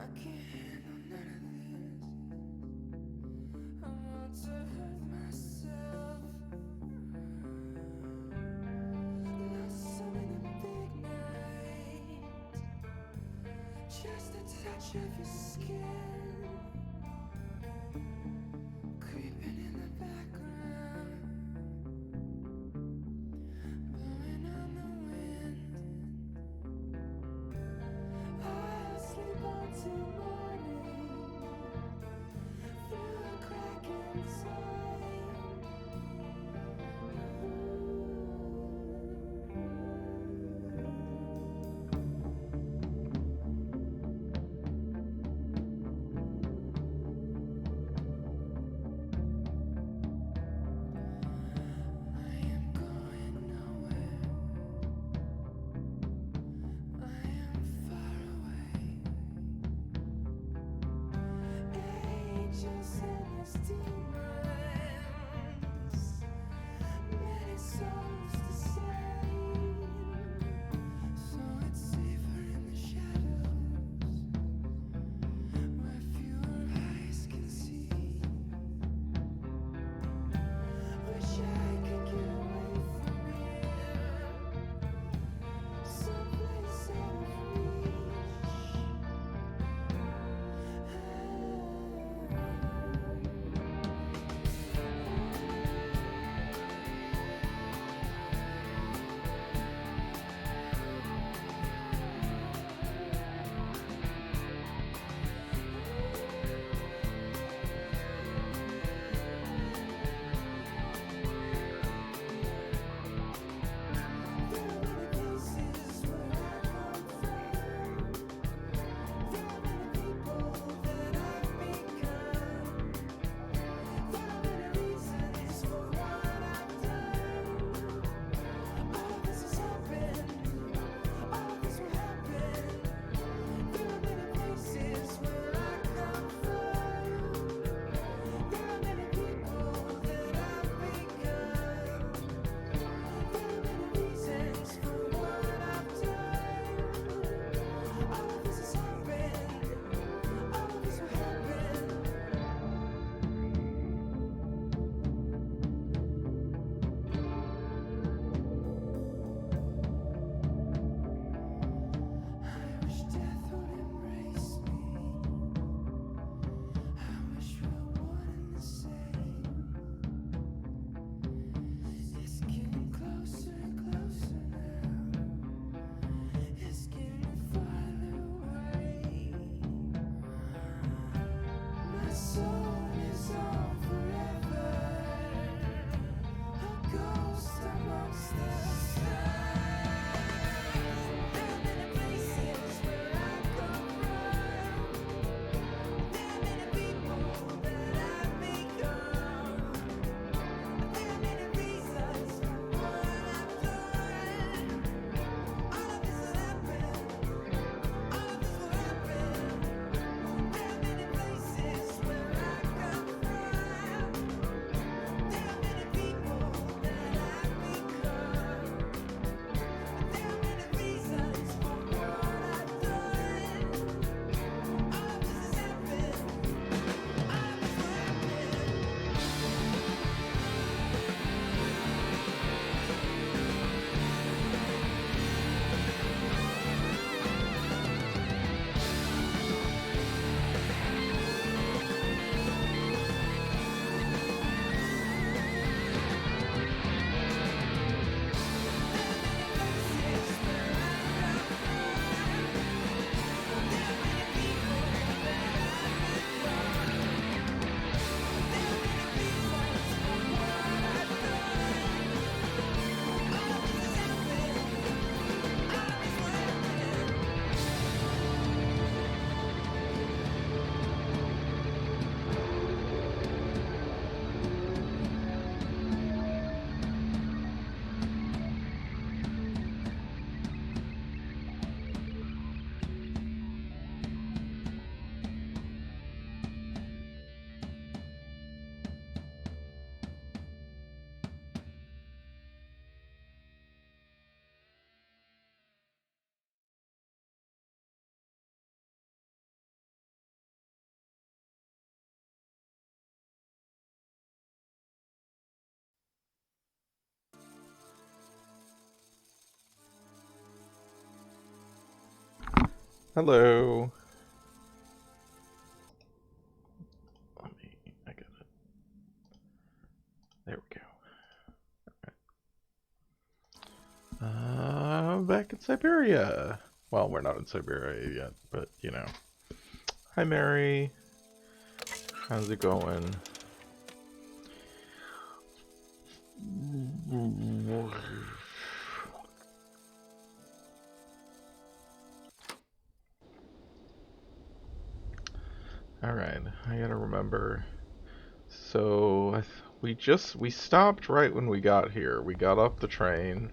can't handle none of this. I want to hurt myself. Lost some in a big night. Just a touch of your skin, creeping in the background, blowing on the wind. I'll sleep until morning through a crack inside. I am going nowhere. I am far away. Angels and his demons, many souls to save. So it's safer in the shadows, where fewer eyes can see. Wish I could get away from here, someplace out of There are many places where I come from. There are many people that I've become. There are many reasons for what I've done. All of this has happened. All of this will happen. There are many places where I come from. There are many people that I've become. There are many reasons for what I've done. All of this has happened. All of this will happen. I wish death would embrace me. I wish we were one and the same. It's getting closer and closer now. It's getting farther away. My soul is on forever, a ghost amongst the stars. There are many places where I come from. There are many people that I've become. There are many reasons for what I've done. All of this will happen. All of this will happen. There are many places where I come from. Hello. I got it. There we go. Back in Syberia. Well, we're not in Syberia yet, but you know. Hi, Mary. How's it going? Alright, I gotta remember. So, we stopped right when we got here. We got off the train.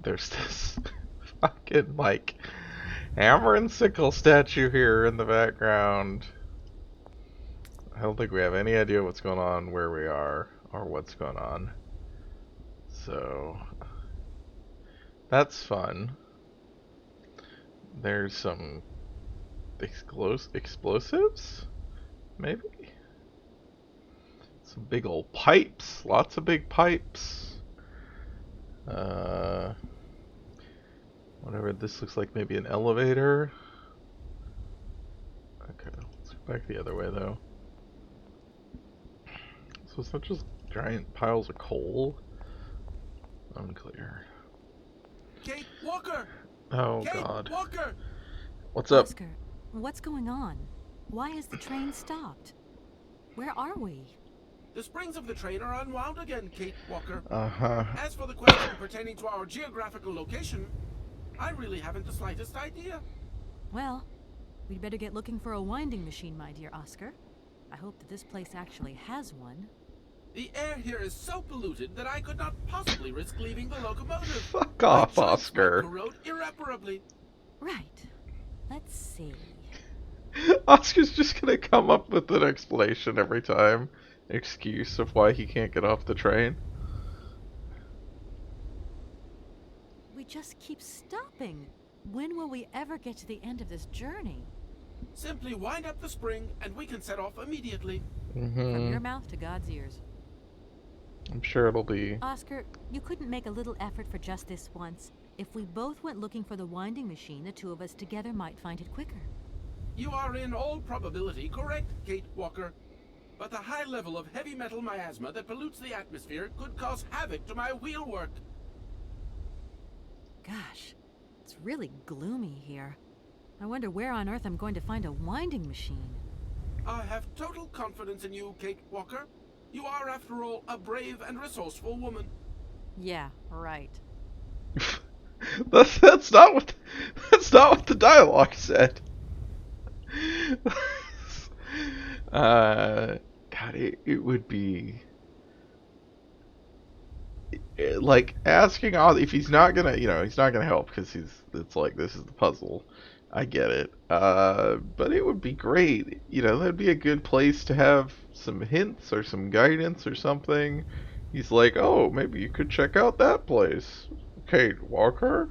There's this fucking, like, hammer and sickle statue here in the background. I don't think we have any idea what's going on, where we are, or what's going on. So, that's fun. There's some explosives? Maybe? Some big old pipes. Lots of big pipes. Uh, whatever, this looks like maybe an elevator. Okay, let's go back the other way though. So it's not just giant piles of coal? Unclear. Kate Walker! Oh Kate god. Walker! What's up? Oscar, what's going on? Why has the train stopped? Where are we? The springs of the train are unwound again, Kate Walker. Uh-huh. As for the question pertaining to our geographical location, I really haven't the slightest idea. Well, we'd better get looking for a winding machine, my dear Oscar. I hope that this place actually has one. The air here is so polluted that I could not possibly risk leaving the locomotive. Fuck off, My joints might Oscar. corrode irreparably. Right. Let's see. Oscar's just gonna come up with an explanation every time. Excuse of why he can't get off the train. We just keep stopping. When will we ever get to the end of this journey? Simply wind up the spring and we can set off immediately. From your mouth to God's ears. I'm sure it'll be... Oscar, you couldn't make a little effort for just this once. If we both went looking for the winding machine, the two of us together might find it quicker. You are in all probability correct, Kate Walker. But the high level of heavy metal miasma that pollutes the atmosphere could cause havoc to my wheelwork. Gosh, it's really gloomy here. I wonder where on earth I'm going to find a winding machine. I have total confidence in you, Kate Walker. You are, after all, a brave and resourceful woman. Yeah, right. that's not what the dialogue said. God, it would be like asking all if he's not gonna, he's not gonna help because it's like this is the puzzle. I get it. But it would be great. That'd be a good place to have some hints or some guidance or something. He's like, oh, maybe you could check out that place. Kate Walker?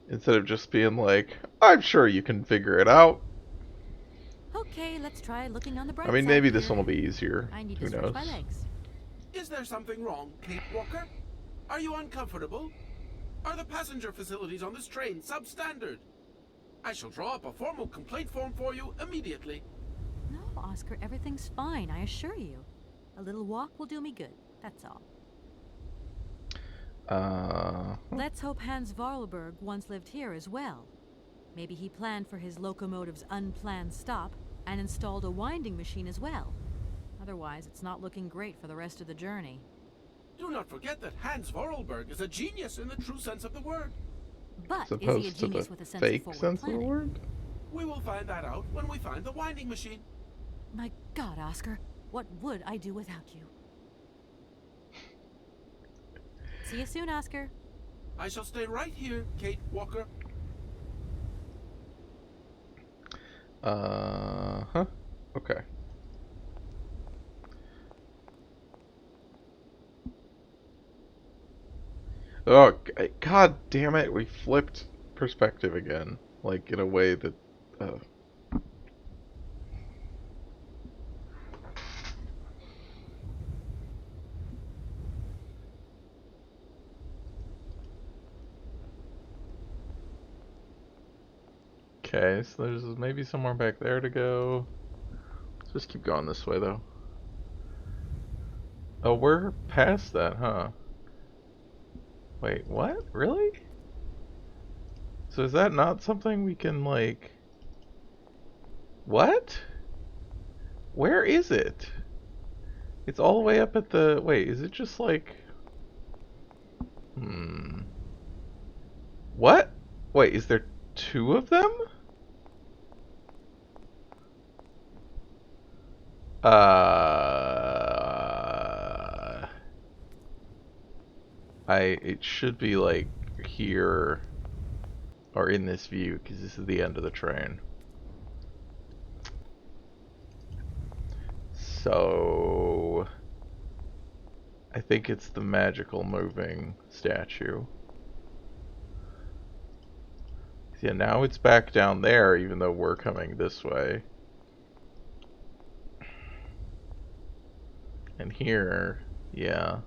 Instead of just being like, I'm sure you can figure it out. Okay, let's try looking on the bright I mean, side maybe this here. one will be easier. I need Who to stretch knows? my legs. Is there something wrong, Kate Walker? Are you uncomfortable? Are the passenger facilities on this train substandard? I shall draw up a formal complaint form for you immediately. No, Oscar, everything's fine, I assure you. A little walk will do me good, that's all. Let's hope Hans Vorarlberg once lived here as well. Maybe he planned for his locomotive's unplanned stop and installed a winding machine as well. Otherwise, it's not looking great for the rest of the journey. Do not forget that Hans Vorarlberg is a genius in the true sense of the word. But As is he a opposed to genius the with a sense fake of forward sense of the planning? word? We will find that out when we find the winding machine. My God, Oscar, what would I do without you? See you soon, Oscar. I shall stay right here, Kate Walker. Huh? Okay. Oh, god damn it, we flipped perspective again. Like, in a way that, Okay, so there's maybe somewhere back there to go. Let's just keep going this way, though. Oh, we're past that, huh? Wait, what? Really? So is that not something we can, like... What? Where is it? It's all the way up at the... Wait, is it just like... What? Wait, is there two of them? It should be like here or in this view because this is the end of the train. So I think it's the magical moving statue. Yeah, now it's back down there even though we're coming this way. And here, yeah.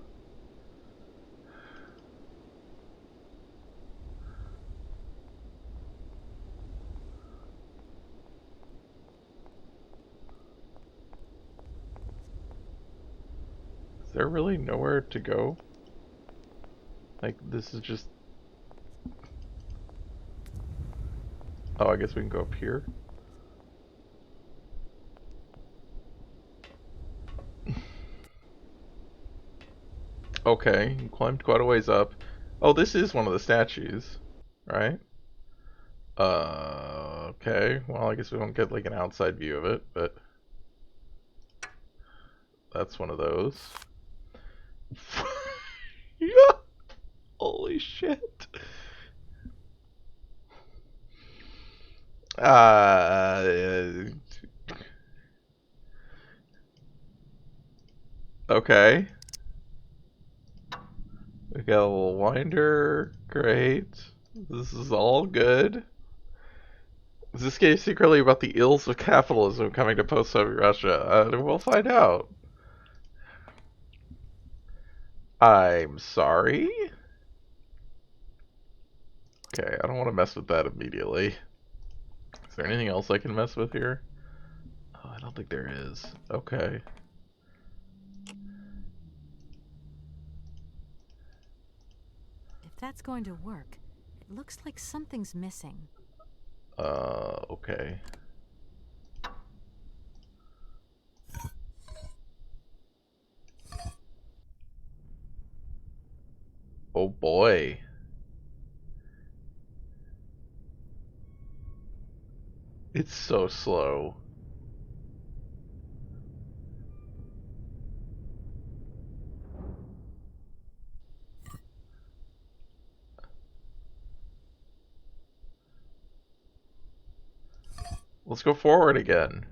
Is there really nowhere to go? Like, this is just... Oh, I guess we can go up here. Okay, you climbed quite a ways up. Oh, this is one of the statues, right? Okay. Well, I guess we don't get like an outside view of it, but that's one of those. Yeah. Holy shit. Okay. We got a little winder. Great. This is all good. Is this game secretly about the ills of capitalism coming to post-Soviet Russia? We'll find out. I'm sorry? Okay, I don't want to mess with that immediately. Is there anything else I can mess with here? Oh, I don't think there is. Okay. If that's going to work, it looks like something's missing. Okay. Oh boy. It's so slow. Let's go forward again.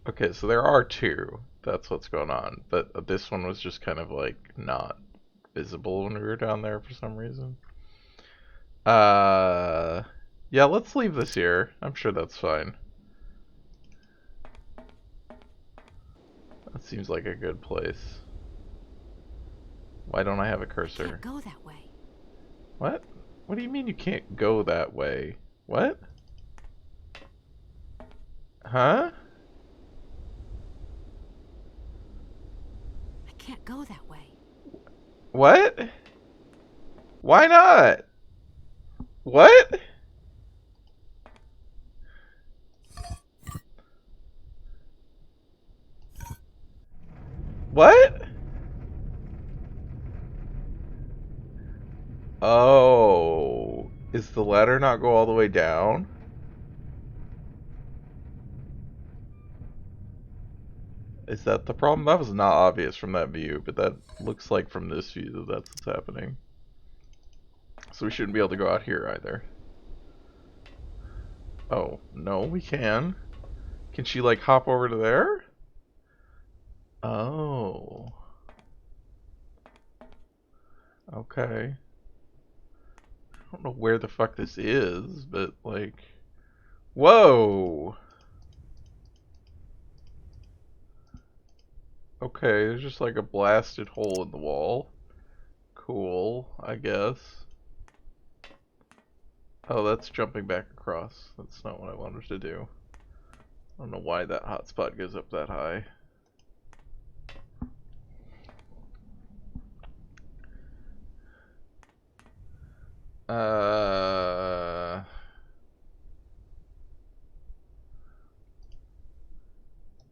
Okay, so there are two. That's what's going on. But this one was just kind of like not visible when we were down there for some reason. Uh, yeah, let's leave this here. I'm sure that's fine. That seems like a good place. Why don't I have a cursor? Can't go that way. What? What do you mean you can't go that way? What? Huh? I can't go that way. What? Why not? What? What? Oh, is the ladder not go all the way down? Is that the problem? That was not obvious from that view, but that looks like from this view that that's what's happening. So we shouldn't be able to go out here either. Oh, no, we can. Can she like hop over to there? Oh. Okay. don't know where the fuck this is, but like, whoa. Okay, there's just like a blasted hole in the wall. Cool, I guess. Oh, that's jumping back across. That's not what I wanted to do. I don't know why that hotspot goes up that high.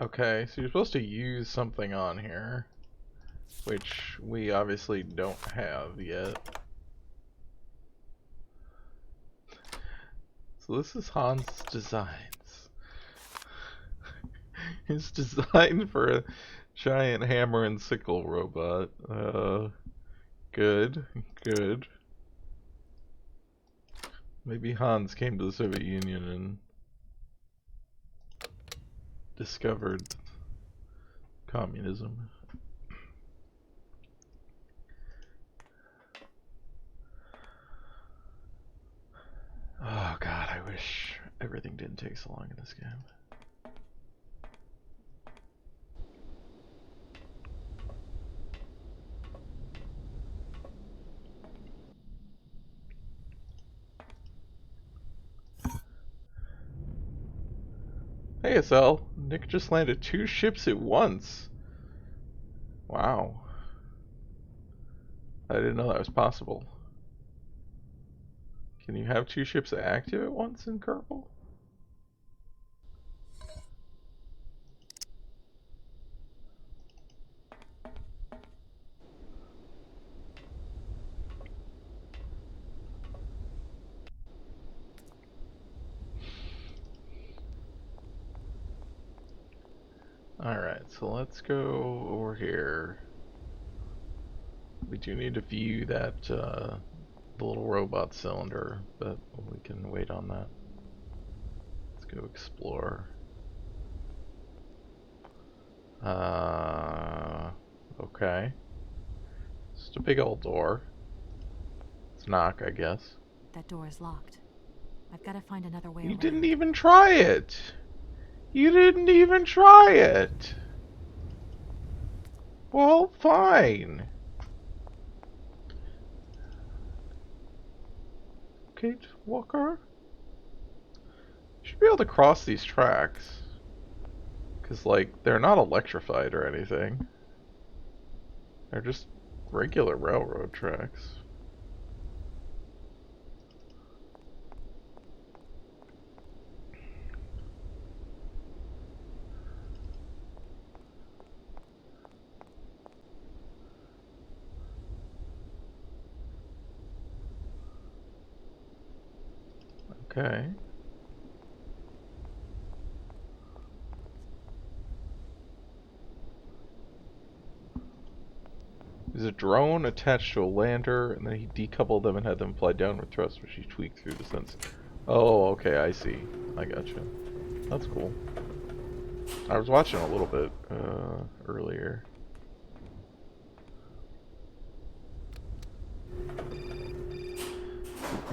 Okay, so you're supposed to use something on here, which we obviously don't have yet. So this is Hans' designs. His design for a giant hammer and sickle robot. Good, good. Maybe Hans came to the Soviet Union and discovered communism. Oh god, I wish everything didn't take so long in this game. Hey SL, Nick just landed 2 ships at once. Wow. I didn't know that was possible. Can you have 2 ships active at once in Kerbal? Alright, so let's go over here. We do need to view that the little robot cylinder, but we can wait on that. Let's go explore. Okay. Just a big old door. Let's knock, I guess. That door is locked. I've got to find another way You around. didn't even try it! You didn't even try it! Well, fine. Kate Walker? You should be able to cross these tracks. Because, like, they're not electrified or anything. They're just regular railroad tracks. Okay. There's a drone attached to a lander, and then he decoupled them and had them fly downward thrust, which he tweaked through the sense. Oh, okay, I see. I gotcha. That's cool. I was watching a little bit earlier.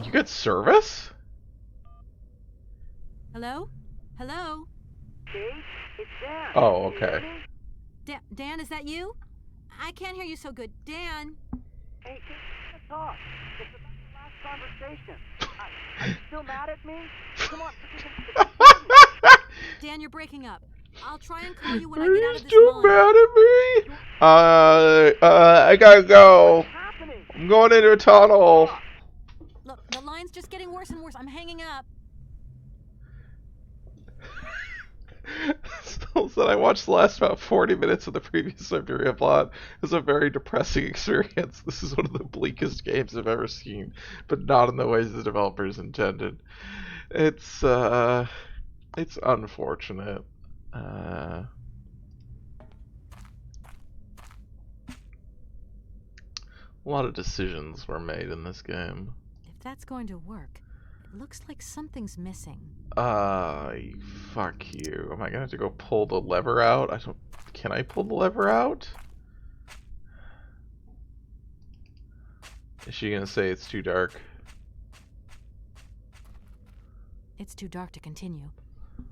You get service? Hello? Hello? Kate, it's Dan. Oh, Can you hear okay. me? Dan, is that you? I can't hear you so good. Dan! Hey, Kate, let's talk. It's about the last conversation. Are you still mad at me? Come on, Dan, you're breaking up. I'll try and call you when I Are get out you of this still mine. mad at me? I gotta go. what's happening? I'm going into a tunnel. Look, the line's just getting worse and worse. I'm hanging up. Still said I watched the last about 40 minutes of the previous Syberia plot. It was a very depressing experience. This is one of the bleakest games I've ever seen, but not in the ways the developers intended. It's unfortunate. A lot of decisions were made in this game. If that's going to work, it looks like something's missing. Fuck you. Am I gonna have to go pull the lever out? Can I pull the lever out? Is she gonna say it's too dark? It's too dark to continue.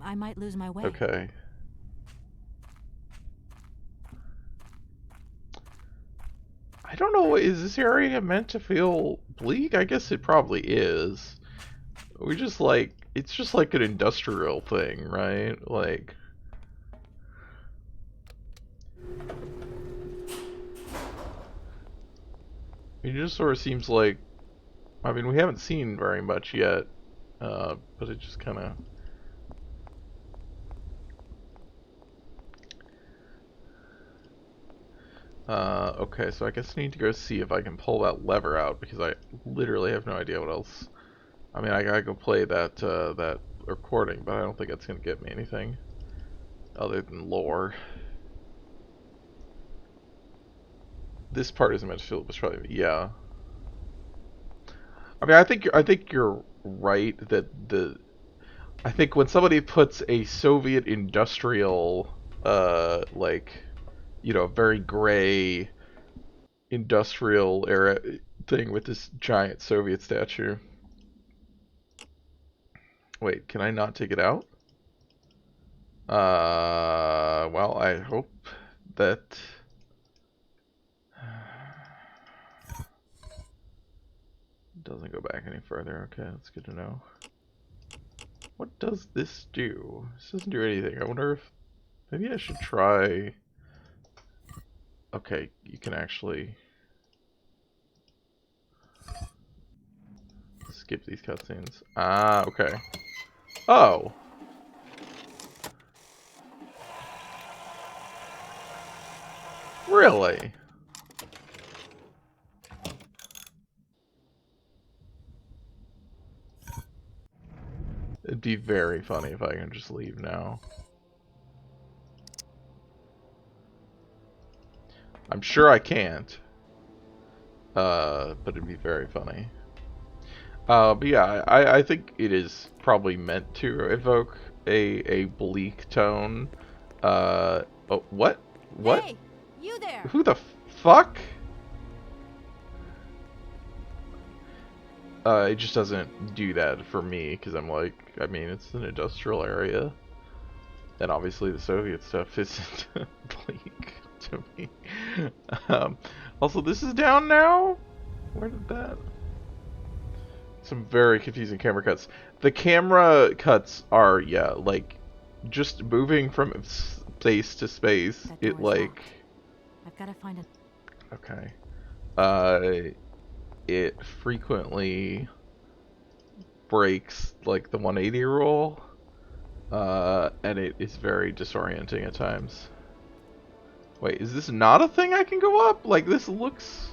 I might lose my way. Okay. I don't know, is this area meant to feel bleak? I guess it probably is. We just like, it's just like an industrial thing, right? Like... It just sort of seems like, I mean, we haven't seen very much yet, but it just kind of... Okay, so I guess I need to go see if I can pull that lever out, because I literally have no idea what else. I mean, I gotta go play that, that recording, but I don't think it's gonna get me anything other than lore. This part isn't meant to feel, it's probably, yeah. I mean, I think you're right that I think when somebody puts a Soviet industrial, like, you know, very gray industrial era thing with this giant Soviet statue. Wait, can I not take it out? Well, I hope that... doesn't go back any further. Okay, that's good to know. What does this do? This doesn't do anything. I wonder if... maybe I should try... Okay, you can actually... skip these cutscenes. Ah, okay. Oh! Really? It'd be very funny if I can just leave now. I'm sure I can't. But it'd be very funny. But yeah, I think it is probably meant to evoke a bleak tone. Oh, what? What? Hey, you there! Who the fuck? It just doesn't do that for me, because I'm like, I mean, it's an industrial area. And obviously the Soviet stuff isn't bleak to me. Also, this is down now? Where did that... Some very confusing camera cuts. The camera cuts are, yeah, like, just moving from space to space. That It, door's like... locked. I've got to find it. Okay. It frequently breaks, like, the 180 rule. And it is very disorienting at times. Wait, is this not a thing I can go up? Like, this looks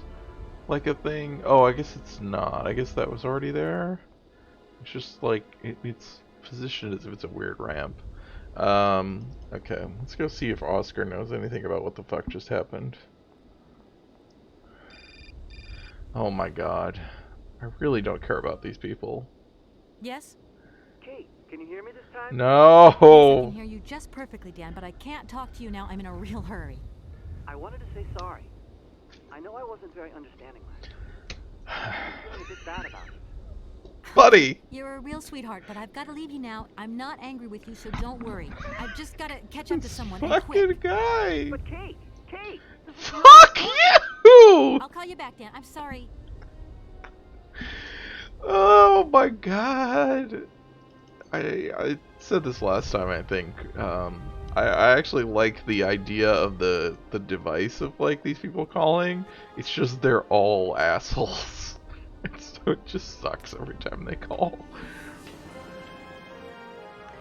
like a thing. Oh, I guess it's not. I guess that was already there. It's just like, it's positioned as if it's a weird ramp. Okay, let's go see if Oscar knows anything about what the fuck just happened. Oh my god. I really don't care about these people. Yes? Kate, can you hear me this time? No! Yes, I can hear you just perfectly, Dan, but I can't talk to you now. I'm in a real hurry. I wanted to say sorry. I know I wasn't very understanding last time. I'm feeling a bit bad about it. Buddy! You're a real sweetheart, but I've got to leave you now. I'm not angry with you, so don't worry. I've just got to catch up to someone and Fucking quick. guy! But Kate! Kate! This is Fuck you! I'll call you back, Dan. I'm sorry. Oh my god. I said this last time, I think. I actually like the idea of the device of, like, these people calling. It's just they're all assholes. So it just sucks every time they call.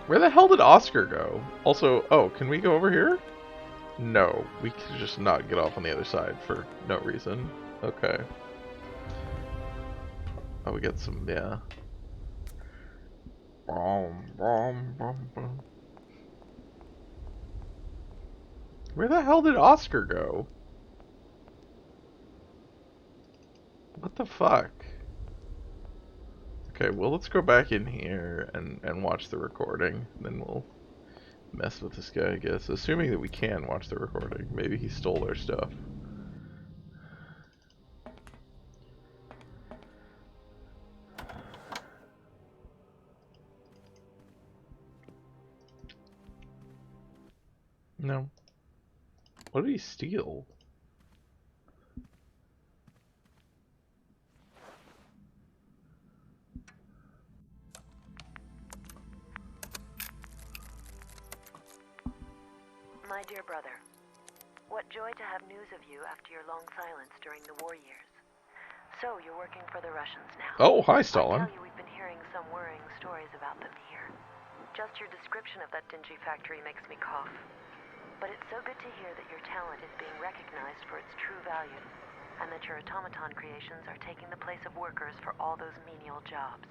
Where the hell did Oscar go? Also, oh, can we go over here? No, we can just not get off on the other side for no reason. Okay. Oh, we got some, yeah. Where the hell did Oscar go? What the fuck? Okay, well, let's go back in here and watch the recording. Then we'll mess with this guy, I guess. Assuming that we can watch the recording. Maybe he stole our stuff. No. What did he steal? My dear brother, what joy to have news of you after your long silence during the war years. So, you're working for the Russians now. Oh, hi, I Stalin. tell you, we've been hearing some worrying stories about them here. Just your description of that dingy factory makes me cough. But it's so good to hear that your talent is being recognized for its true value, and that your automaton creations are taking the place of workers for all those menial jobs.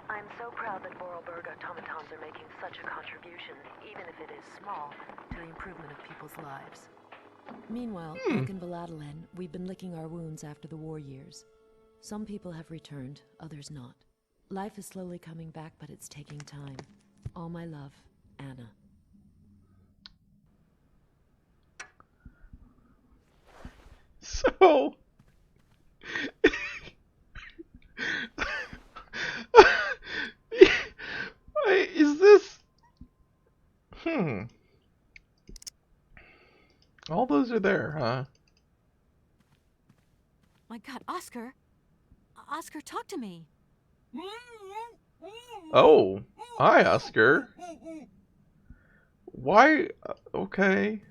I'm so proud that Vorarlberg automatons are making such a contribution, even if it is small, to the improvement of people's lives. Meanwhile, back in Valladolid, we've been licking our wounds after the war years. Some people have returned, others not. Life is slowly coming back, but it's taking time. All my love, Anna. So... Wait, is this... All those are there, huh? My God, Oscar! Oscar, talk to me! Oh, hi, Oscar. Why? Okay.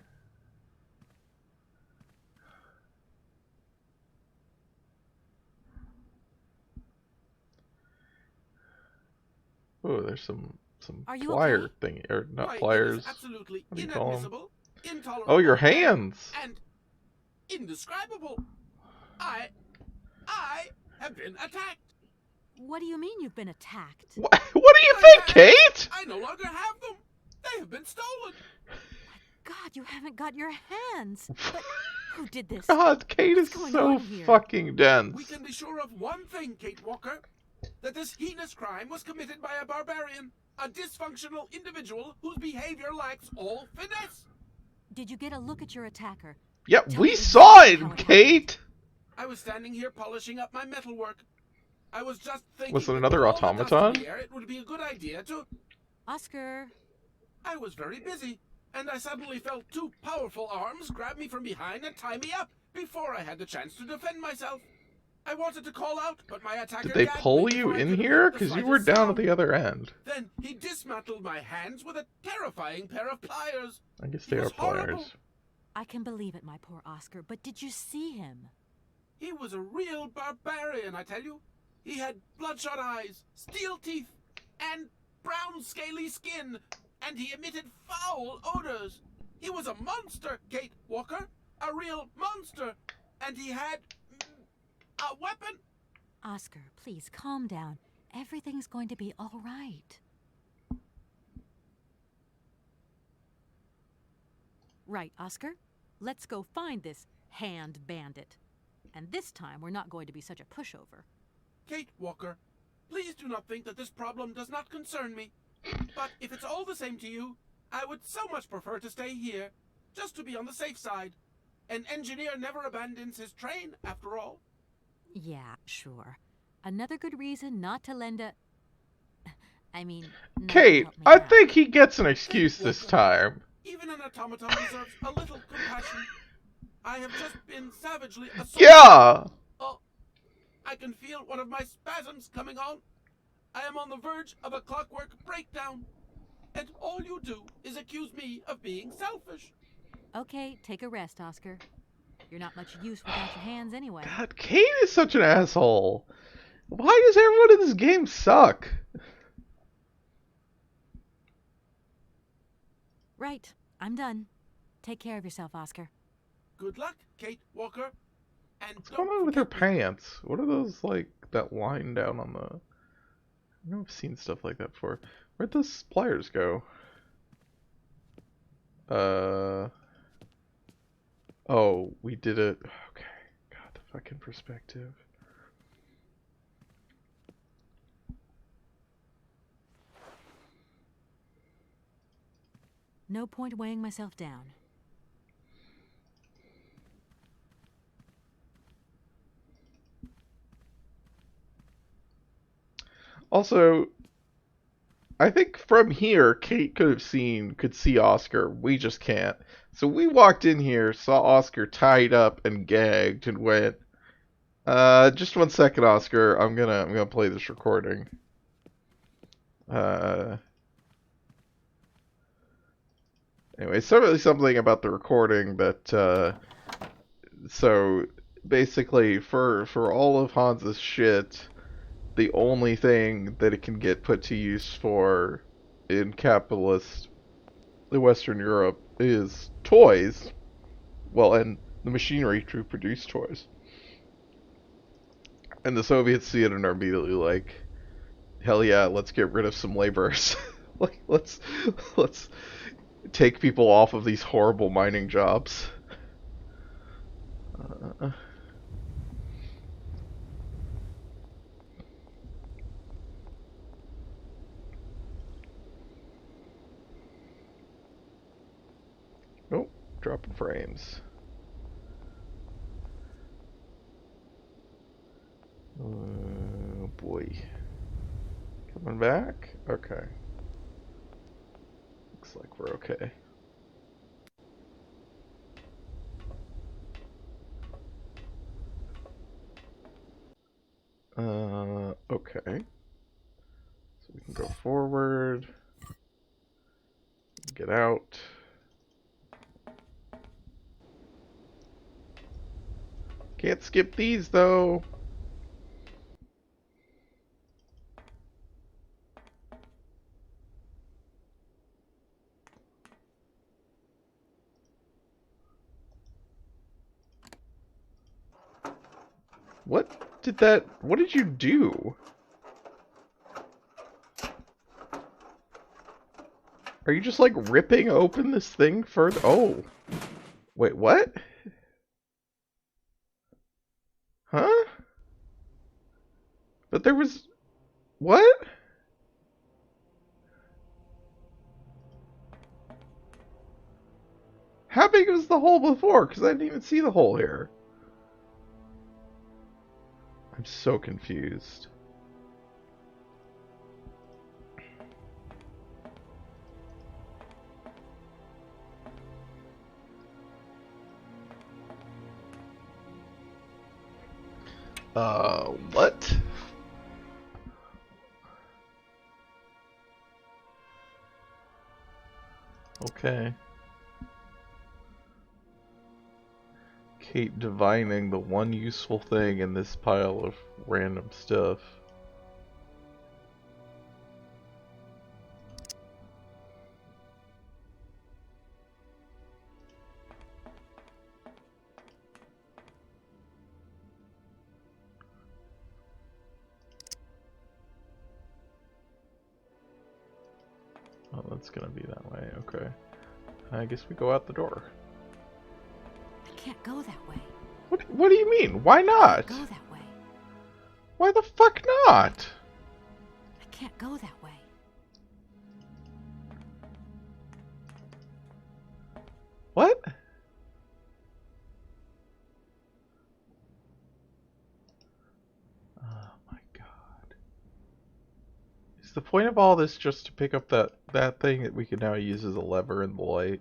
Oh, there's some Are you plier okay? thing, or not Why, pliers. It is absolutely What do you call 'em? inadmissible, intolerable, Oh, your hands. and indescribable. I have been attacked. What do you mean you've been attacked? What do you My think, hands, Kate? I no longer have them. They have been stolen. God, you haven't got your hands! But who did this? God, Kate What's is going so on here? fucking dense. We can be sure of one thing, Kate Walker. That this heinous crime was committed by a barbarian. A dysfunctional individual whose behavior lacks all finesse. Did you get a look at your attacker? Yeah, Tell we me saw exactly it, how it Kate. I was standing here polishing up my metalwork. I was just thinking Was it that another with all the dust in automaton? the air, it would be a good idea to... Oscar! I was very busy, and I suddenly felt two powerful arms grab me from behind and tie me up before I had the chance to defend myself. I wanted to call out, but my attacker Did they gagged pull me you before I in could here? make the Because you were slightest down at sound. the other end. Then he dismantled my hands with a terrifying pair of pliers. I guess He they are was horrible. pliers. I can believe it, my poor Oscar, but did you see him? He was a real barbarian, I tell you. He had bloodshot eyes, steel teeth, and brown scaly skin, and he emitted foul odors. He was a monster, Kate Walker, a real monster, and he had a weapon. Oscar, please calm down. Everything's going to be all right. Right, Oscar. Let's go find this hand bandit. And this time, we're not going to be such a pushover. Kate Walker, please do not think that this problem does not concern me. But if it's all the same to you, I would so much prefer to stay here, just to be on the safe side. An engineer never abandons his train, after all. Yeah, sure. Another good reason not to lend a... I mean, not to Kate, help me I out. think he gets an excuse this time. Even an automaton deserves a little compassion. I have just been savagely assaulted. Yeah! Oh, I can feel one of my spasms coming on. I am on the verge of a clockwork breakdown. And all you do is accuse me of being selfish. Okay, take a rest, Oscar. You're not much use without your hands anyway. God, Kate is such an asshole. Why does everyone in this game suck? Right, I'm done. Take care of yourself, Oscar. Good luck, Kate Walker. And What's going on with her pants? What are those, like, that line down on the... I know I've seen stuff like that before. Where'd those pliers go? Oh, we did it. Okay. God, the fucking perspective. No point weighing myself down. Also, I think from here, Kate could see Oscar. We just can't. So we walked in here, saw Oscar tied up and gagged, and went, just 1 second, Oscar. I'm gonna play this recording. Uh, anyway, something about the recording that, so basically for all of Hans's shit, the only thing that it can get put to use for in capitalist Western Europe is toys. Well, and the machinery to produce toys. And the Soviets see it and are immediately like, hell yeah, let's get rid of some laborers. Like, let's take people off of these horrible mining jobs. Uh, oh, dropping frames. Oh boy. Coming back? Okay. Looks like we're okay. Okay. So we can go forward. Get out. Can't skip these though. What did you do? Are you just like ripping open this thing further? Oh. Wait, what? Huh? But there was... What? How big was the hole before? Because I didn't even see the hole here. I'm so confused. What? Okay. Kate divining the one useful thing in this pile of random stuff. Oh, that's gonna be that way, okay. I guess we go out the door. I can't go that way. What do you mean? Why not? Go that way. Why the fuck not? I can't go that way. What? Oh my god. Is the point of all this just to pick up that thing that we can now use as a lever in the light?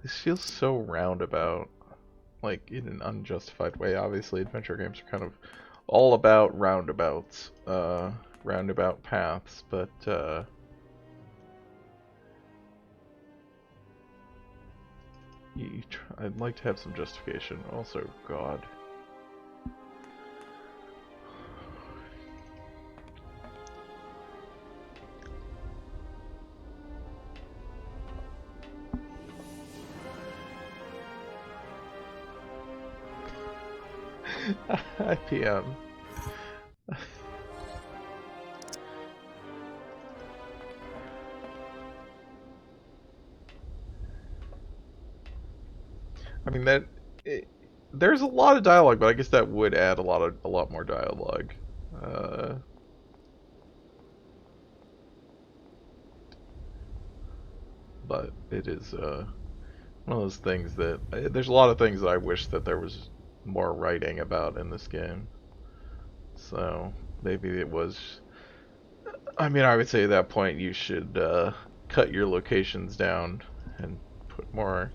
This feels so roundabout. Like, in an unjustified way. Obviously, adventure games are kind of all about roundabouts. Roundabout paths, but, I'd like to have some justification. Also, God. IPM. I mean there's a lot of dialogue, but I guess that would add a lot more dialogue. But it is one of those things that there's a lot of things that I wish that there was more writing about in this game. So maybe it was. I mean, I would say at that point you should cut your locations down and put more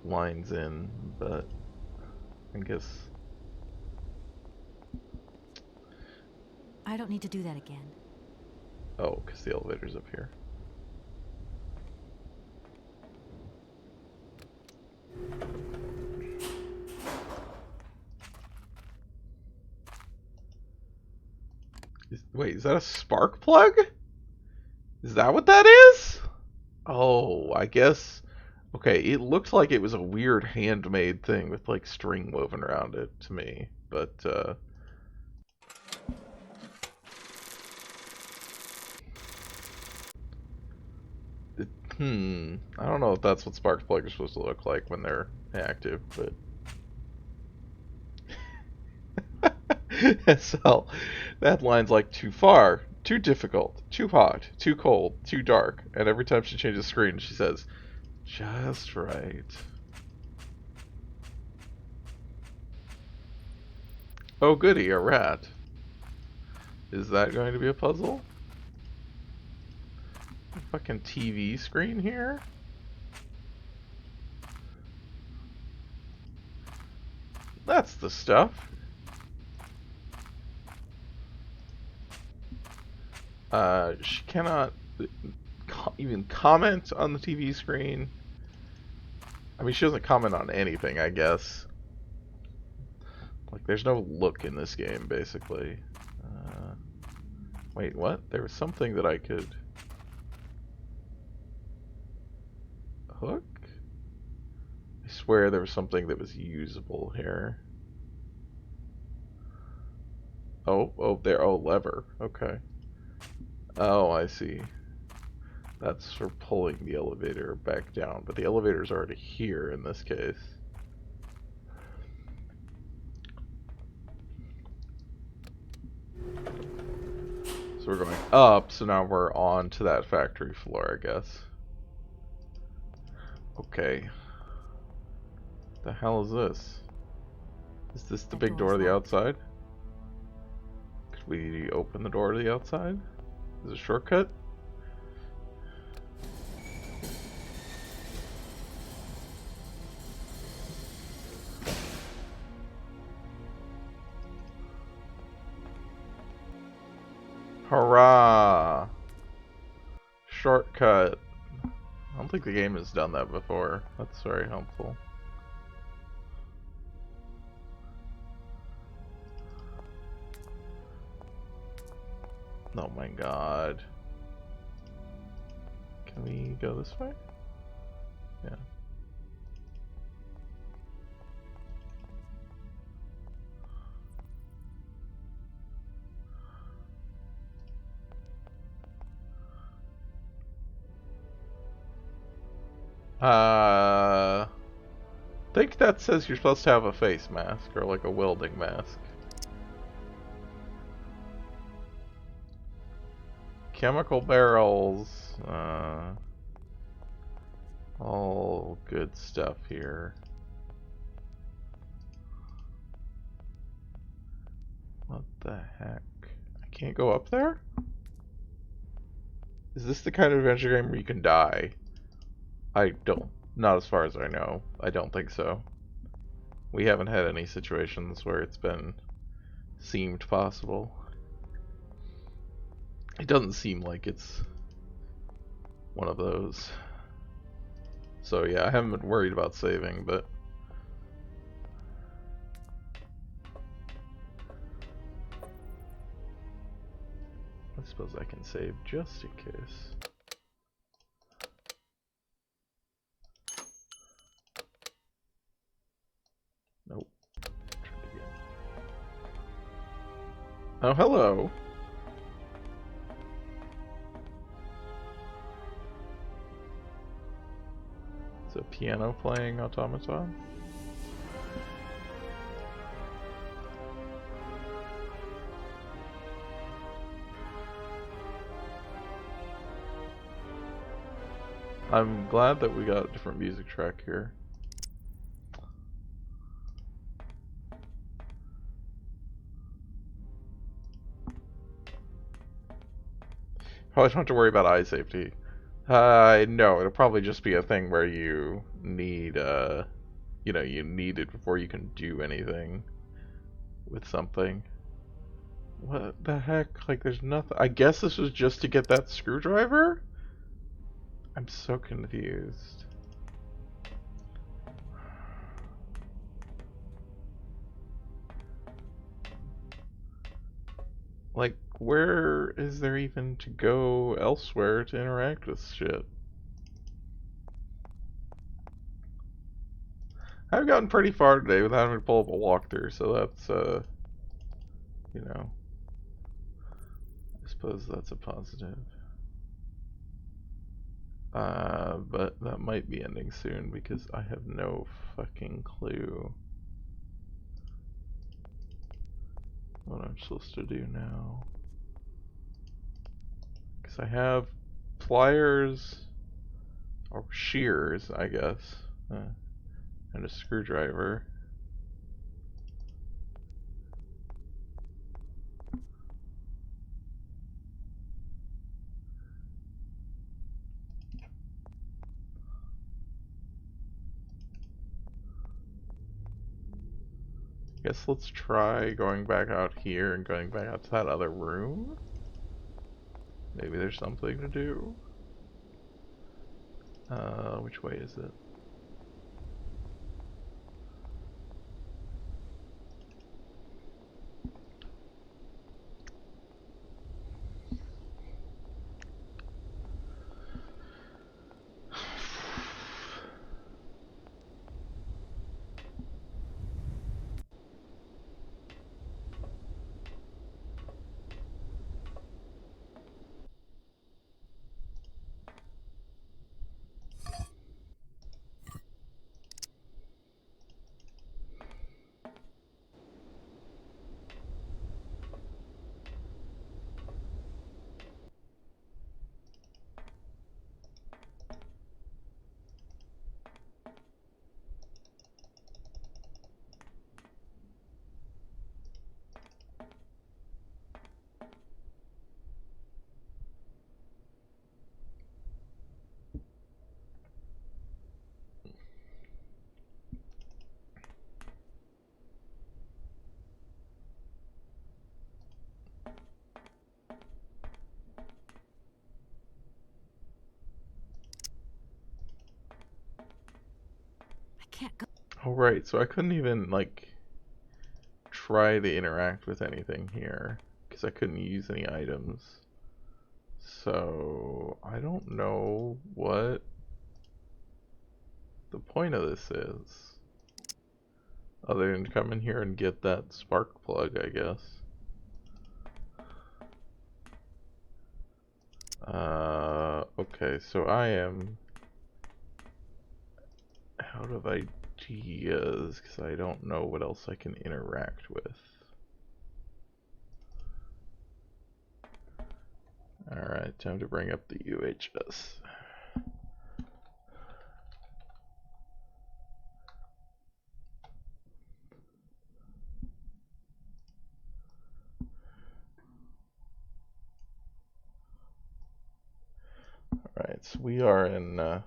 lines in, but I guess. I don't need to do that again. Oh, because the elevator's up here. Wait, is that a spark plug? Is that what that is? Oh, I guess. Okay, it looked like it was a weird handmade thing with like string woven around it to me, but I don't know if that's what spark plugs are supposed to look like when they're active, but so that line's like too far, too difficult, too hot, too cold, too dark, and every time she changes screen, she says, just right. Oh goody, a rat. Is that going to be a puzzle? A fucking TV screen here? That's the stuff. She cannot even comment on the TV screen. I mean, she doesn't comment on anything, I guess. Like, there's no look in this game, basically. Wait, what? There was something that I could hook? I swear there was something that was usable here. Oh, there. Oh, lever. Okay. Oh, I see. That's for pulling the elevator back down, but the elevator's already here in this case. So we're going up, so now we're on to that factory floor, I guess. Okay. The hell is this? Is this the That big door door is to the locked. outside? Could we open the door to the outside? Is it a shortcut? Hurrah! Shortcut. I don't think the game has done that before. That's very helpful. Oh my god. Can we go this way? Yeah. I think that says you're supposed to have a face mask or like a welding mask. Chemical barrels, all good stuff here. What the heck? I can't go up there? Is this the kind of adventure game where you can die? Not as far as I know. I don't think so. We haven't had any situations where it's been seemed possible. It doesn't seem like it's one of those. So yeah, I haven't been worried about saving, but I suppose I can save just in case. Nope. Try it again. Oh, hello. It's a piano playing automaton. I'm glad that we got a different music track here. Probably don't have to worry about eye safety. No, it'll probably just be a thing where you need, you need it before you can do anything with something. What the heck? Like, there's nothing. I guess this was just to get that screwdriver? I'm so confused. Like, where is there even to go elsewhere to interact with shit? I've gotten pretty far today without having to pull up a walkthrough, so that's, I suppose that's a positive. But that might be ending soon because I have no fucking clue what I'm supposed to do now. Because I have pliers, or shears, I guess, and a screwdriver. Guess let's try going back out here and going back out to that other room. Maybe there's something to do. Which way is it? I can't go. Oh, right, so I couldn't even, like, try to interact with anything here because I couldn't use any items. So I don't know what the point of this is, other than to come in here and get that spark plug, I guess. Okay, so I am out of ideas because I don't know what else I can interact with. Alright, time to bring up the UHS. Alright, so we are in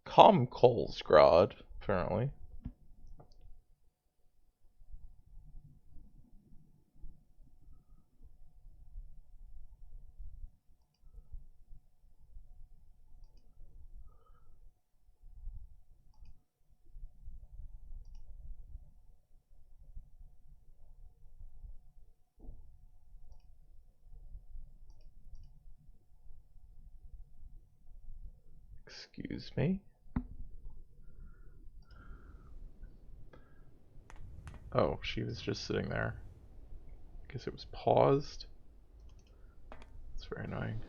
Comkolsgrad, apparently. Excuse me. Oh, she was just sitting there. I guess it was paused. It's very annoying.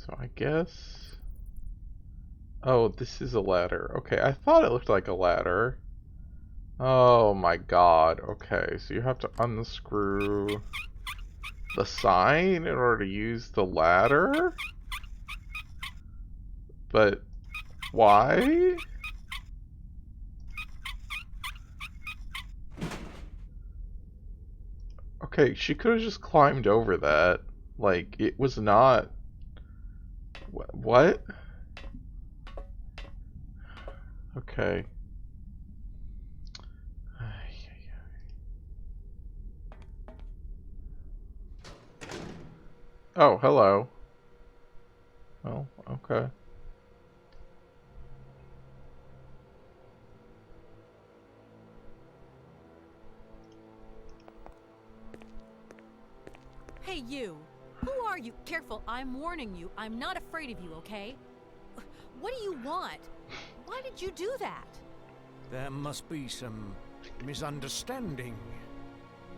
So I guess... Oh, this is a ladder. Okay, I thought it looked like a ladder. Oh my god. Okay, so you have to unscrew the sign in order to use the ladder? But why? Okay, she could have just climbed over that. Like, it was not... What? Okay. Oh, hello. Oh, okay. Hey, you! Who are you? Careful, I'm warning you. I'm not afraid of you, okay? What do you want? Why did you do that? There must be some misunderstanding.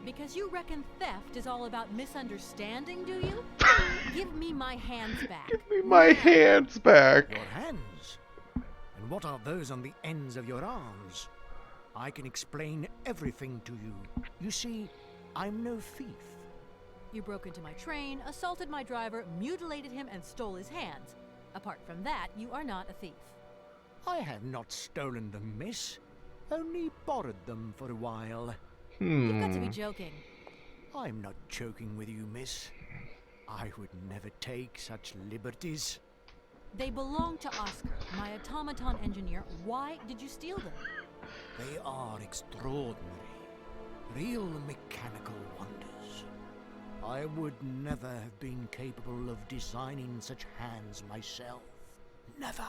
Because you reckon theft is all about misunderstanding, do you? Give me my hands back. Give me my hands back. Your hands? And what are those on the ends of your arms? I can explain everything to you. You see, I'm no thief. You broke into my train, assaulted my driver, mutilated him, and stole his hands. Apart from that, you are not a thief. I have not stolen them, miss. Only borrowed them for a while. You've got to be joking. I'm not joking with you, miss. I would never take such liberties. They belong to Oscar, my automaton engineer. Why did you steal them? They are extraordinary. Real mechanical wonders. I would never have been capable of designing such hands myself. Never.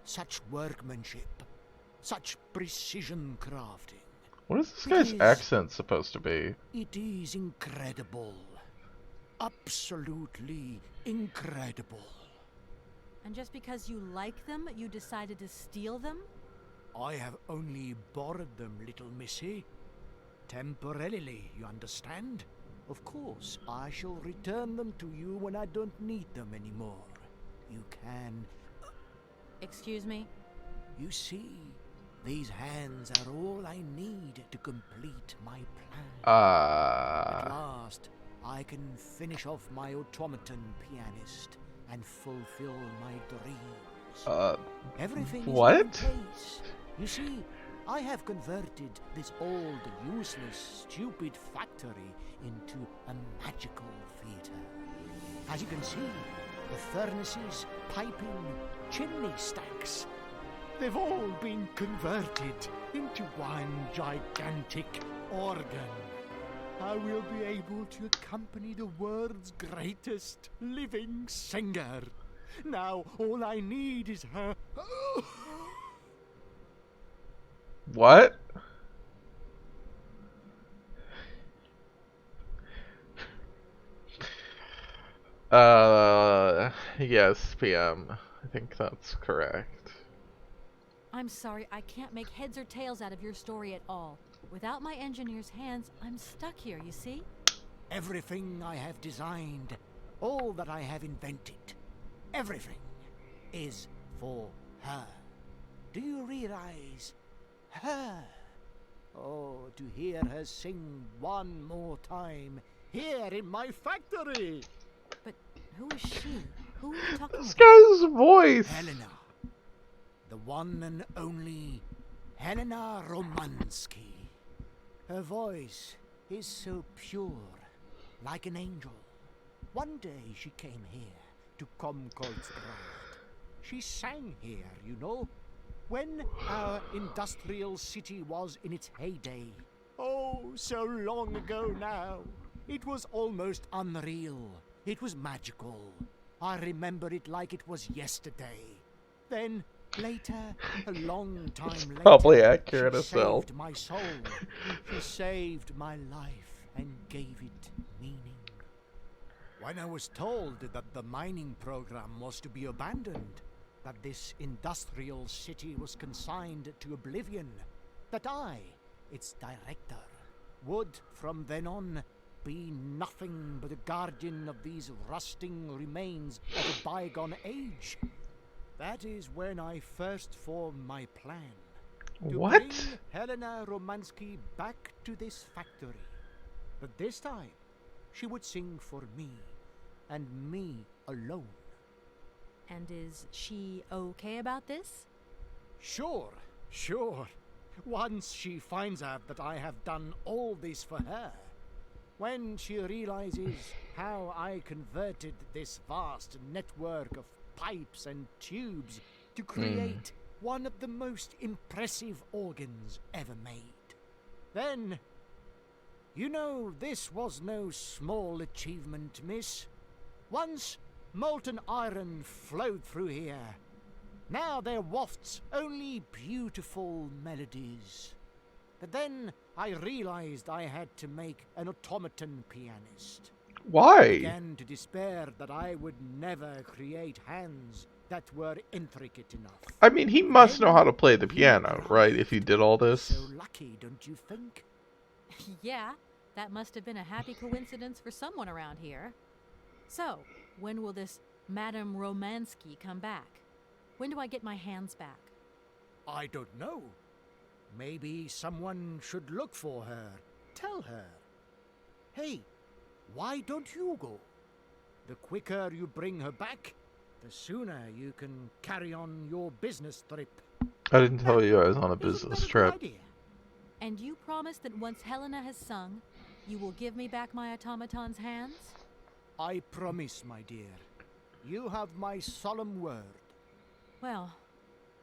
Such workmanship. Such precision crafting. What is this guy's accent supposed to be? It is incredible. Absolutely incredible. And just because you like them, you decided to steal them? I have only borrowed them, little missy. Temporarily, you understand? Of course, I shall return them to you when I don't need them anymore. You can... Excuse me? You see, these hands are all I need to complete my plan. At last, I can finish off my automaton pianist and fulfill my dreams. Everything what? is in place. You see, I have converted this old, useless, stupid factory into a magical theater. As you can see, the furnaces, piping, chimney stacks, they've all been converted into one gigantic organ. I will be able to accompany the world's greatest living singer. Now, all I need is her... What? Yes, PM. I think that's correct. I'm sorry, I can't make heads or tails out of your story at all. Without my engineer's hands, I'm stuck here, you see? Everything I have designed, all that I have invented, everything is for her. Do you realize? Her. Oh, to hear her sing one more time here in my factory. But who is she? Who are you talking This about? guy's voice! Helena. The one and only Helena Romansky. Her voice is so pure, like an angel. One day she came here to Komkolsgrad. She sang here, you know, when our industrial city was in its heyday. Oh, so long ago now. It was almost unreal. It was magical. I remember it like it was yesterday. Then, later, a long time later, Probably accurate she as hell. saved my soul. She saved my life and gave it meaning. When I was told that the mining program was to be abandoned, that this industrial city was consigned to oblivion, that I, its director, would from then on be nothing but a guardian of these rusting remains of a bygone age. That is when I first formed my plan. To What? bring Helena Romansky back to this factory. But this time, she would sing for me, and me alone. And is she okay about this? Sure. Once she finds out that I have done all this for her, when she realizes how I converted this vast network of pipes and tubes to create one of the most impressive organs ever made, then, you know, this was no small achievement, miss. Once molten iron flowed through here. Now there wafts only beautiful melodies. But then I realized I had to make an automaton pianist. I Why? began to despair that I would never create hands that were intricate enough. I mean, he must know Then how to play the you piano, right? If he did all this. So lucky, don't you think? Yeah, that must have been a happy coincidence for someone around here. So, when will this Madame Romansky come back? When do I get my hands back? I don't know. Maybe someone should look for her. Tell her. Hey, why don't you go? The quicker you bring her back, the sooner you can carry on your business trip. I didn't tell you I was on a Isn't business that a good trip. idea? And you promise that once Helena has sung, you will give me back my automaton's hands? I promise, my dear. You have my solemn word. Well,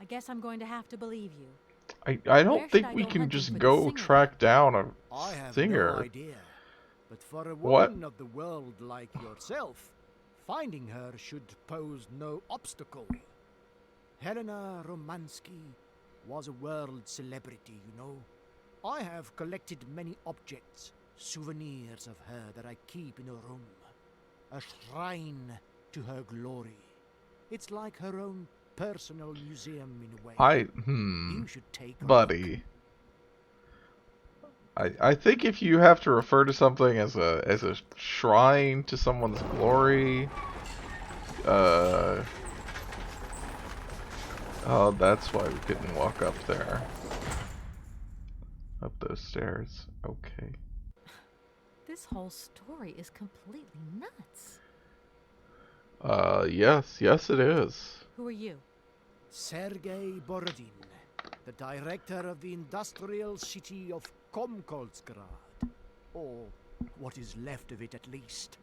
I guess I'm going to have to believe you. I Where don't should think I we go can hunting just for the go singer track down a I have singer. no idea. But for a What? woman of the world like yourself, finding her should pose no obstacle. Helena Romansky was a world celebrity, you know. I have collected many objects, souvenirs of her that I keep in a room. A shrine to her glory. It's like her own personal museum in a way. You should take a look. Buddy. I think if you have to refer to something as a shrine to someone's glory, oh, that's why we couldn't walk up there. Up those stairs. Okay. This whole story is completely nuts. Yes it is. Who are you? Sergei Borodin, the director of the industrial city of Komkoltsgrad, or what is left of it at least.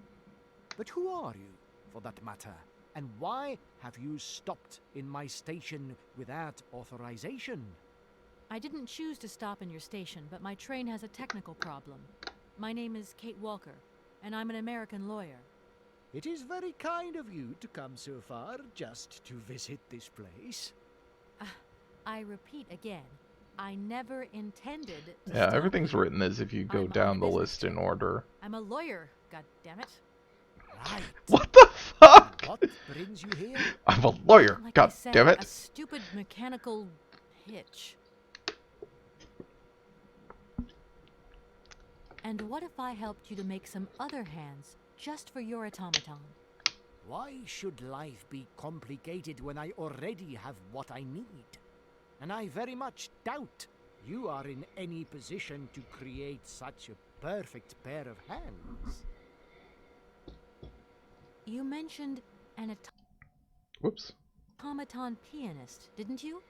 But who are you, for that matter? And why have you stopped in my station without authorization? I didn't choose to stop in your station, but my train has a technical problem. My name is Kate Walker, and I'm an American lawyer. It is very kind of you to come so far just to visit this place. I repeat again, I never intended to Yeah, stop everything's here. written as if you go I'm on a down the business list in trip. order. I'm a lawyer, god damn it. Right. What the fuck? What brings you here? I'm a lawyer. Like God I said, damn a it. stupid mechanical hitch. And what if I helped you to make some other hands just for your automaton? Why should life be complicated when I already have what I need? And I very much doubt you are in any position to create such a perfect pair of hands. You mentioned an Whoops. automaton pianist, didn't you?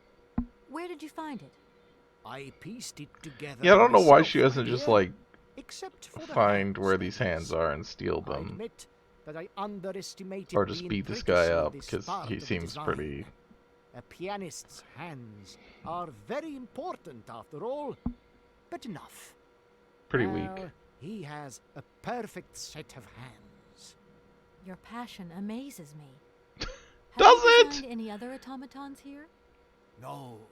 Where did you find it? I pieced it together. Yeah, I don't know why myself, she doesn't my just dear. like Except for the find hands, where that these is. hands are and steal I them. admit that I underestimated Or just the beat this guy intricacy of up this because part he of the seems design. pretty. A pianist's hands are very important after all, but enough. Pretty Well, weak. He has a perfect set of hands. Your passion amazes me. Have Does you it? designed any other automatons here? No,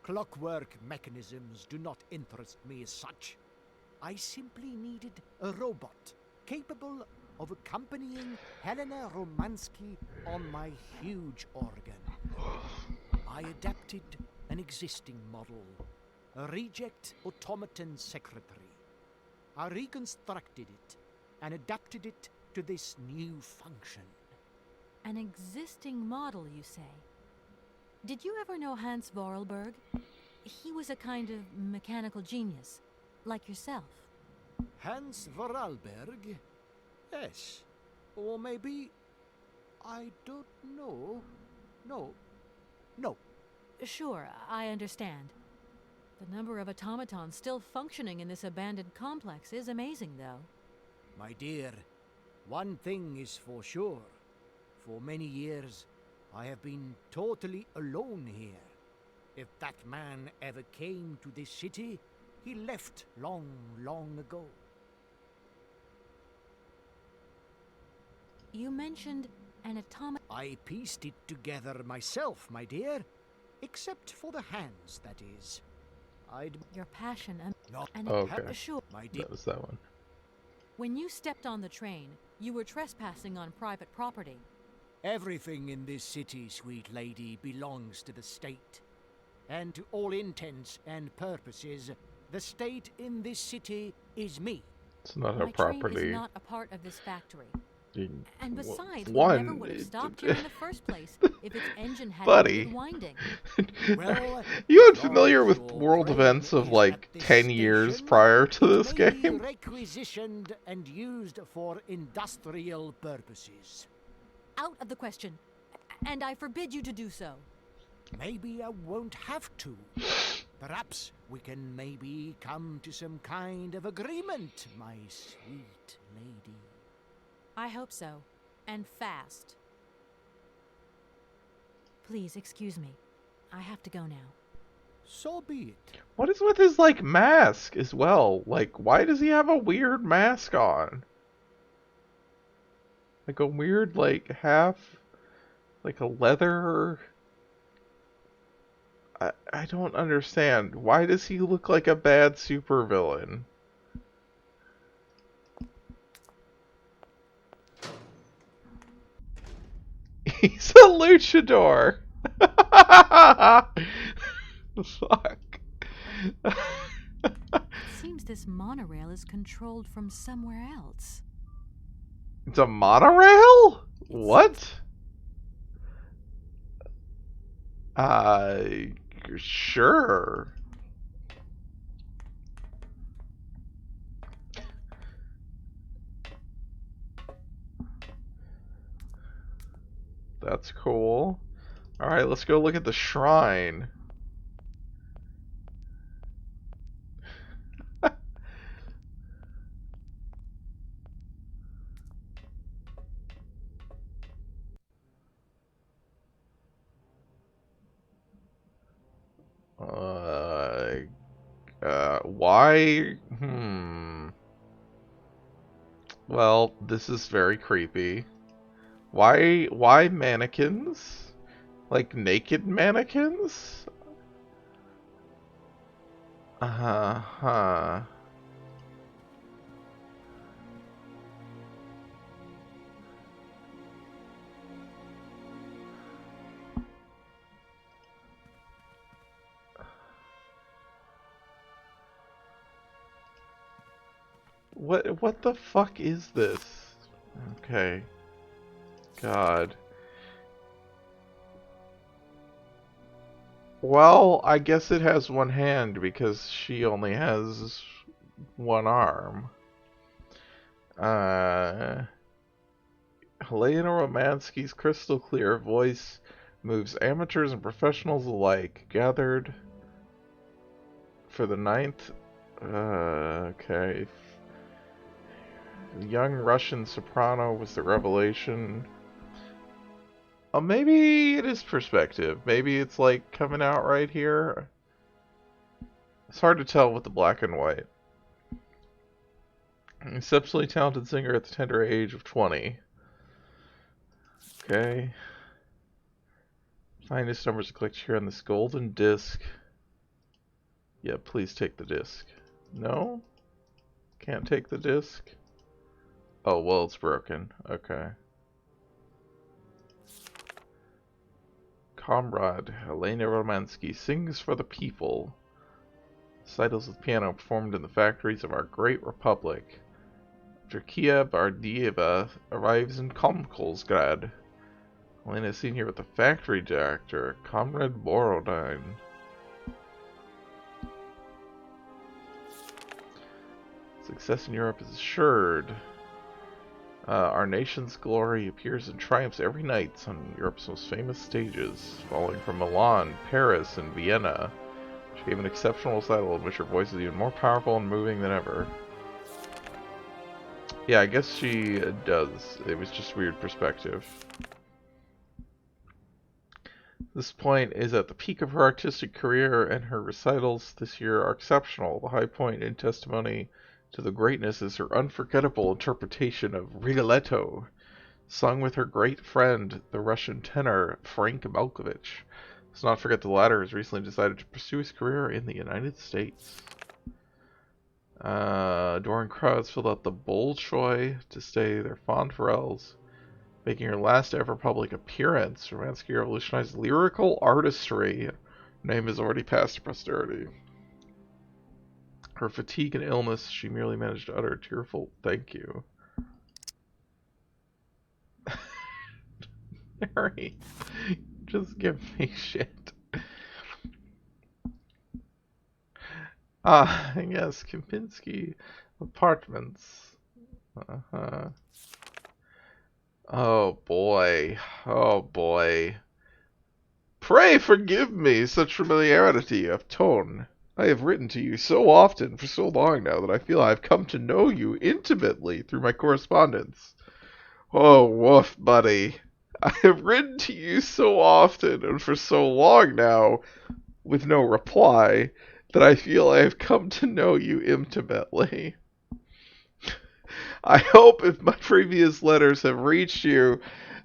clockwork mechanisms do not interest me as such. I simply needed a robot capable of accompanying Helena Romansky on my huge organ. I adapted an existing model, a reject automaton secretary. I reconstructed it and adapted it to this new function. An existing model, you say? Did you ever know Hans Vorarlberg? He was a kind of mechanical genius, like yourself. Hans Vorarlberg? Yes. Or maybe... I don't know. No. Sure, I understand. The number of automatons still functioning in this abandoned complex is amazing, though. My dear, one thing is for sure. For many years, I have been totally alone here. If that man ever came to this city, he left long, long ago. You mentioned an I pieced it together myself, my dear. Except for the hands, that is. Your passion No. and Okay. sure. My dear. That was that one. When you stepped on the train, you were trespassing on private property. Everything in this city, sweet lady, belongs to the state. And to all intents and purposes, the state in this city is me. It's not My her train property. is not a part of this factory. And besides, we one, never would have stopped here in the first place if its engine hadn't buddy. been winding. Well, You as unfamiliar long as with your world train events of is like at this 10 years station, prior to it this may be game? requisitioned and used for industrial purposes. Out of the question. And I forbid you to do so. Maybe I won't have to. Perhaps we can maybe come to some kind of agreement, my sweet lady. I hope so. And fast. Please excuse me. I have to go now. So be it. What is with his like mask as well? Like, why does he have a weird mask on? Like a weird like half, like a leather. I don't understand. Why does he look like a bad supervillain? He's a luchador. Fuck. It seems this monorail is controlled from somewhere else. It's a monorail? What? Sure. That's cool. Alright, let's go look at the shrine. Why? Well, this is very creepy. Why mannequins? Like naked mannequins? Uh-huh. What the fuck is this? Okay. God. Well, I guess it has one hand because she only has one arm. Helena Romansky's crystal clear voice moves amateurs and professionals alike. Gathered for the ninth. Okay. The young Russian soprano was the revelation. Oh, maybe it is perspective. Maybe it's like coming out right here. It's hard to tell with the black and white. An exceptionally talented singer at the tender age of 20. Okay. Finest numbers to collect here on this golden disc. Yeah, please take the disc. No? Can't take the disc? Oh, well, it's broken. Okay. Comrade Helena Romansky sings for the people. Recitals of piano performed in the factories of our great republic. Drakia Bardieva arrives in Komkolsgrad. Helena is seen here with the factory director, Comrade Borodine. Success in Europe is assured. Our nation's glory appears in triumphs every night on Europe's most famous stages, following from Milan, Paris, and Vienna. She gave an exceptional recital in which her voice is even more powerful and moving than ever. Yeah, I guess she does. It was just weird perspective. This point is at the peak of her artistic career, and her recitals this year are exceptional. The high point in testimony to the greatness is her unforgettable interpretation of Rigoletto, sung with her great friend, the Russian tenor Frank Malkovich. Let's not forget the latter has recently decided to pursue his career in the United States. Adoring crowds filled out the Bolshoi to stay their fanfarels. Making her last ever public appearance, Romansky revolutionized lyrical artistry. Her name has already passed to posterity. Her fatigue and illness, she merely managed to utter a tearful thank you. Harry, just give me shit. Yes, Kempinski Apartments. Oh boy. Oh boy. Pray forgive me such familiarity of tone. I have written to you so often for so long now that I feel I have come to know you intimately through my correspondence. Oh, woof, buddy. I have written to you so often and for so long now, with no reply, that I feel I have come to know you intimately. I hope if my previous letters have reached you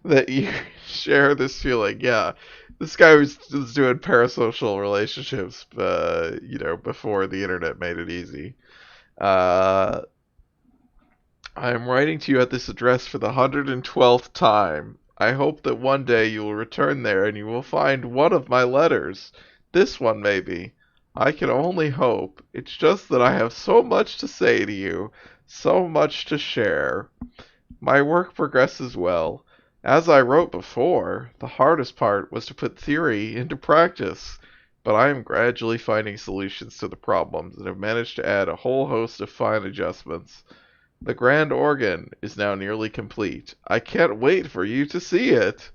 that you share this feeling. Yeah, this guy was doing parasocial relationships, before the internet made it easy. I am writing to you at this address for the 112th time. I hope that one day you will return there and you will find one of my letters. This one, maybe. I can only hope. It's just that I have so much to say to you, so much to share. My work progresses well. As I wrote before, the hardest part was to put theory into practice, but I am gradually finding solutions to the problems and have managed to add a whole host of fine adjustments. The grand organ is now nearly complete. I can't wait for you to see it.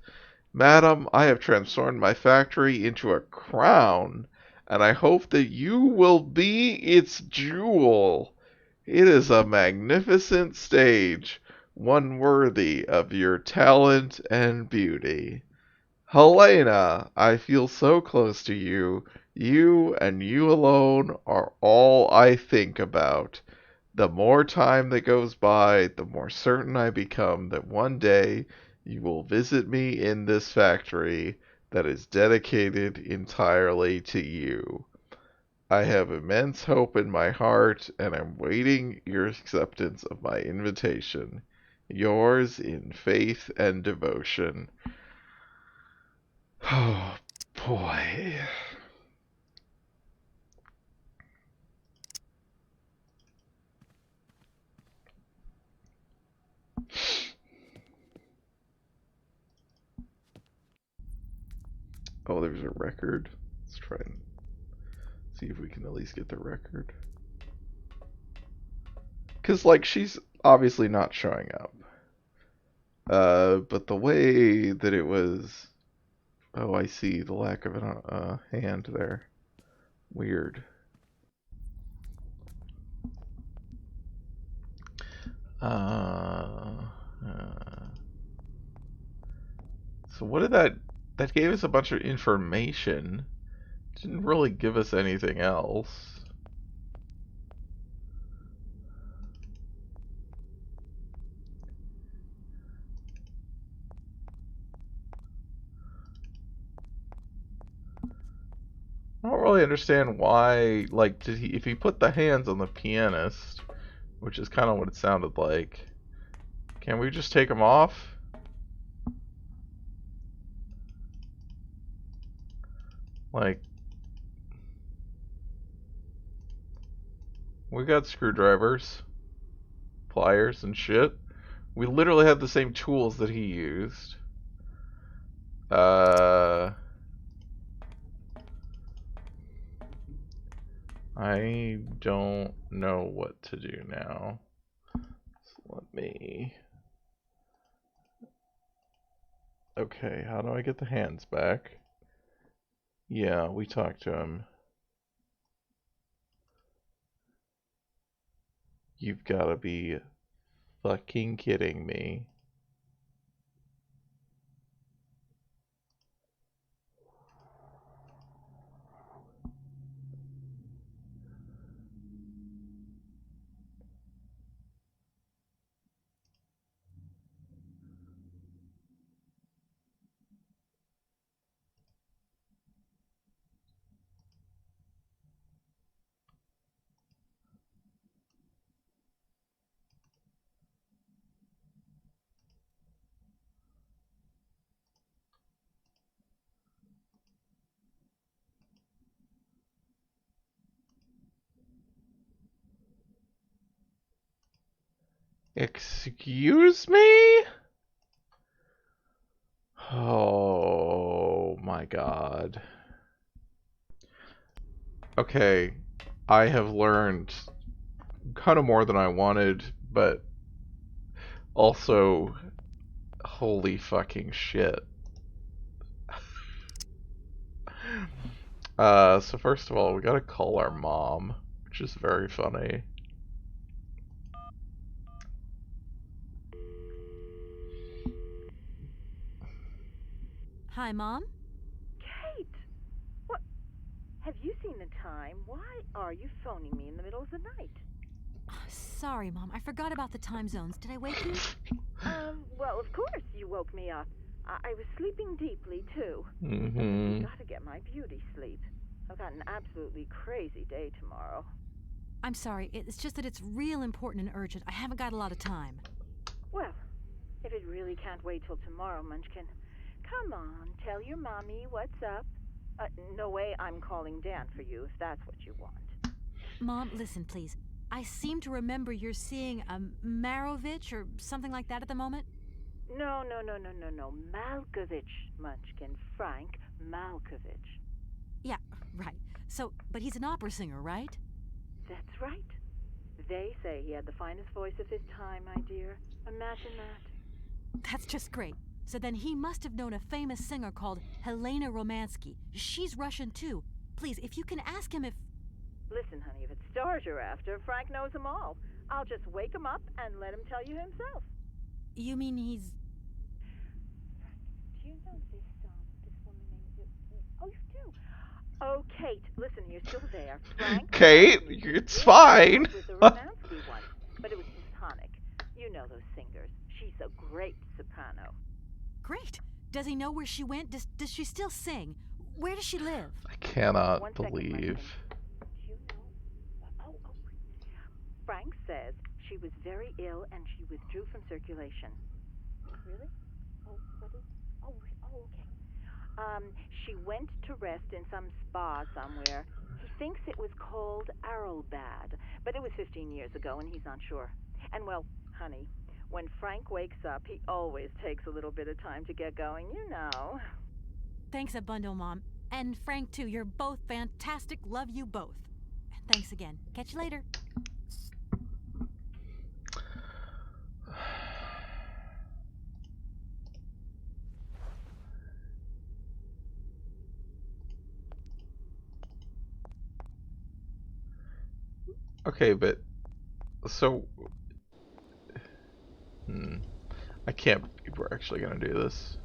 Madam, I have transformed my factory into a crown, and I hope that you will be its jewel. It is a magnificent stage, one worthy of your talent and beauty. Helena, I feel so close to you. You and you alone are all I think about. The more time that goes by, the more certain I become that one day you will visit me in this factory that is dedicated entirely to you. I have immense hope in my heart, and I'm waiting your acceptance of my invitation. Yours in faith and devotion. Oh, boy. Oh, there's a record. Let's try and see if we can at least get the record. Because, she's obviously not showing up. But the way that it was... Oh, I see the lack of a hand there. Weird. So what did that... That gave us a bunch of information. Didn't really give us anything else. I don't really understand why, if he put the hands on the pianist, which is kind of what it sounded like, can we just take them off? Like, We got screwdrivers, pliers, and shit. We literally had the same tools that he used. I don't know what to do now. So let me... Okay, how do I get the hands back? Yeah, we talked to him. You've gotta be fucking kidding me. Excuse me? Oh my god. Okay, I have learned kind of more than I wanted, but also, holy fucking shit. So first of all, we gotta call our mom, which is very funny. Hi, Mom? Kate! What? Have you seen the time? Why are you phoning me in the middle of the night? Sorry, Mom. I forgot about the time zones. Did I wake you? Well, of course you woke me up. I was sleeping deeply, too. Mm-hmm. Gotta get my beauty sleep. I've got an absolutely crazy day tomorrow. I'm sorry. It's just that it's real important and urgent. I haven't got a lot of time. Well, if it really can't wait till tomorrow, Munchkin, come on, tell your mommy what's up. No way I'm calling Dan for you, if that's what you want. Mom, listen, please. I seem to remember you're seeing a Marovich or something like that at the moment. No. Malkovich, Munchkin. Frank Malkovich. Yeah, right. So, but he's an opera singer, right? That's right. They say he had the finest voice of his time, my dear. Imagine that. That's just great. So then he must have known a famous singer called Helena Romansky. She's Russian too. Please, if you can ask him if... Listen, honey, if it's stars you're after, Frank knows them all. I'll just wake him up and let him tell you himself. You mean he's... Do you know this woman named... Oh, you do? Oh, Kate, listen, you're still there. Frank... Kate, it's fine. ...with the Romansky one, but it was platonic. You know those singers. She's a great soprano. Great. Does he know where she went? Does she still sing? Where does she live? I cannot 1 second, believe. Munchkin. Do you know? Oh. Frank says she was very ill and she withdrew from circulation. Really? Oh, what is... Oh, okay. She went to rest in some spa somewhere. He thinks it was called Arlbad, but it was 15 years ago and he's not sure. And well, honey, when Frank wakes up, he always takes a little bit of time to get going, you know. Thanks a bundle, Mom. And Frank, too. You're both fantastic. Love you both. Thanks again. Catch you later. Okay, but... So... I can't believe we're actually gonna do this.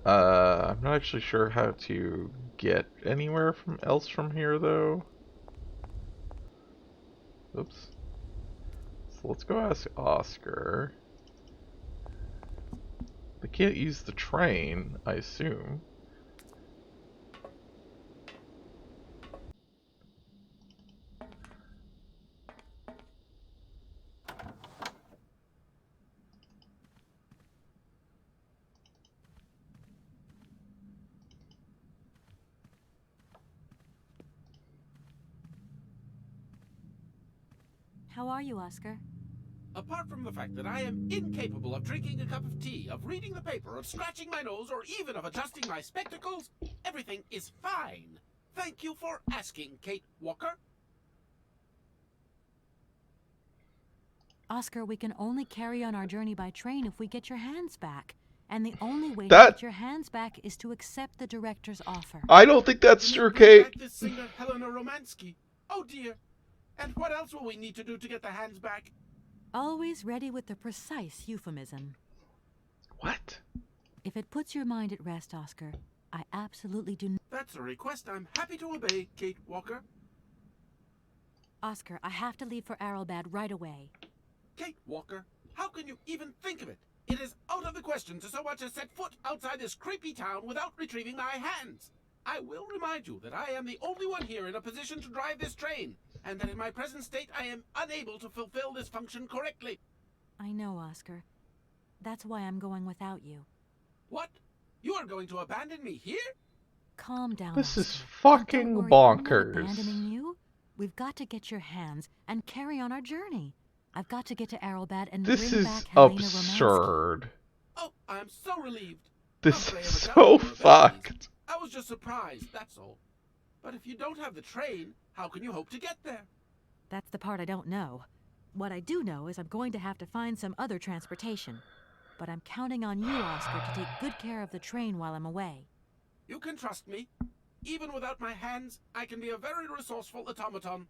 I'm not actually sure how to get anywhere else from here, though. Oops. So let's go ask Oscar. They can't use the train, I assume. How are you, Oscar? Apart from the fact that I am incapable of drinking a cup of tea, of reading the paper, of scratching my nose, or even of adjusting my spectacles, everything is fine. Thank you for asking, Kate Walker. Oscar, we can only carry on our journey by train if we get your hands back. And the only way to That- get your hands back is to accept the director's offer. I don't think that's You true, mean bring Kate. back this singer, Helena Romansky. Oh dear. And what else will we need to do to get the hands back? Always ready with the precise euphemism. What? If it puts your mind at rest, Oscar, I absolutely do not. That's a request I'm happy to obey, Kate Walker. Oscar, I have to leave for Arrowbad right away. Kate Walker, how can you even think of it? It is out of the question to so much as set foot outside this creepy town without retrieving my hands. I will remind you that I am the only one here in a position to drive this train, and that in my present state I am unable to fulfill this function correctly. I know, Oscar. That's why I'm going without you. What? You are going to abandon me here? Calm down, This is Oscar. fucking Don't worry, I'm not bonkers. abandoning you. We've got to get your hands and carry on our journey. I've got to get to Arrowbad and This bring is back Helena Romansky. absurd. Oh, I'm so relieved. This Not that I is ever so doubted your abilities. fucked. I was just surprised, that's all. But if you don't have the train, how can you hope to get there? That's the part I don't know. What I do know is I'm going to have to find some other transportation. But I'm counting on you, Oscar, to take good care of the train while I'm away. You can trust me. Even without my hands, I can be a very resourceful automaton.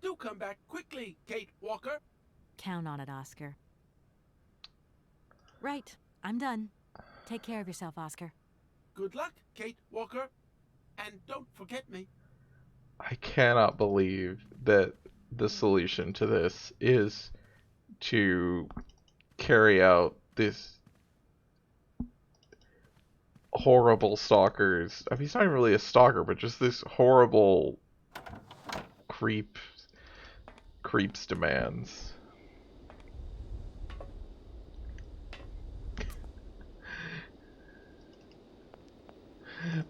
Do come back quickly, Kate Walker. Count on it, Oscar. Right, I'm done. Take care of yourself, Oscar. Good luck, Kate Walker. And don't forget me. I cannot believe that the solution to this is to carry out this horrible stalker's. I mean, he's not even really a stalker, but just this horrible creep's demands.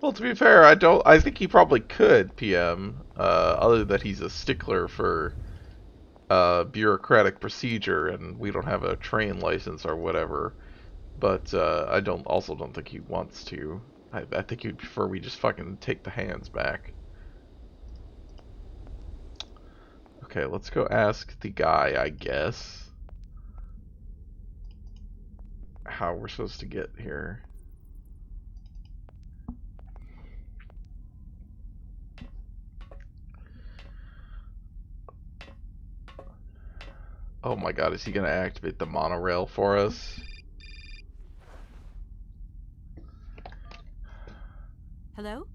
Well, to be fair, I think he probably could PM, other than that he's a stickler for bureaucratic procedure, and we don't have a train license or whatever. But I also don't think he wants to. I think he'd prefer we just fucking take the hands back. Okay, let's go ask the guy, I guess, how we're supposed to get here. Oh my god, is he gonna activate the monorail for us? Hello?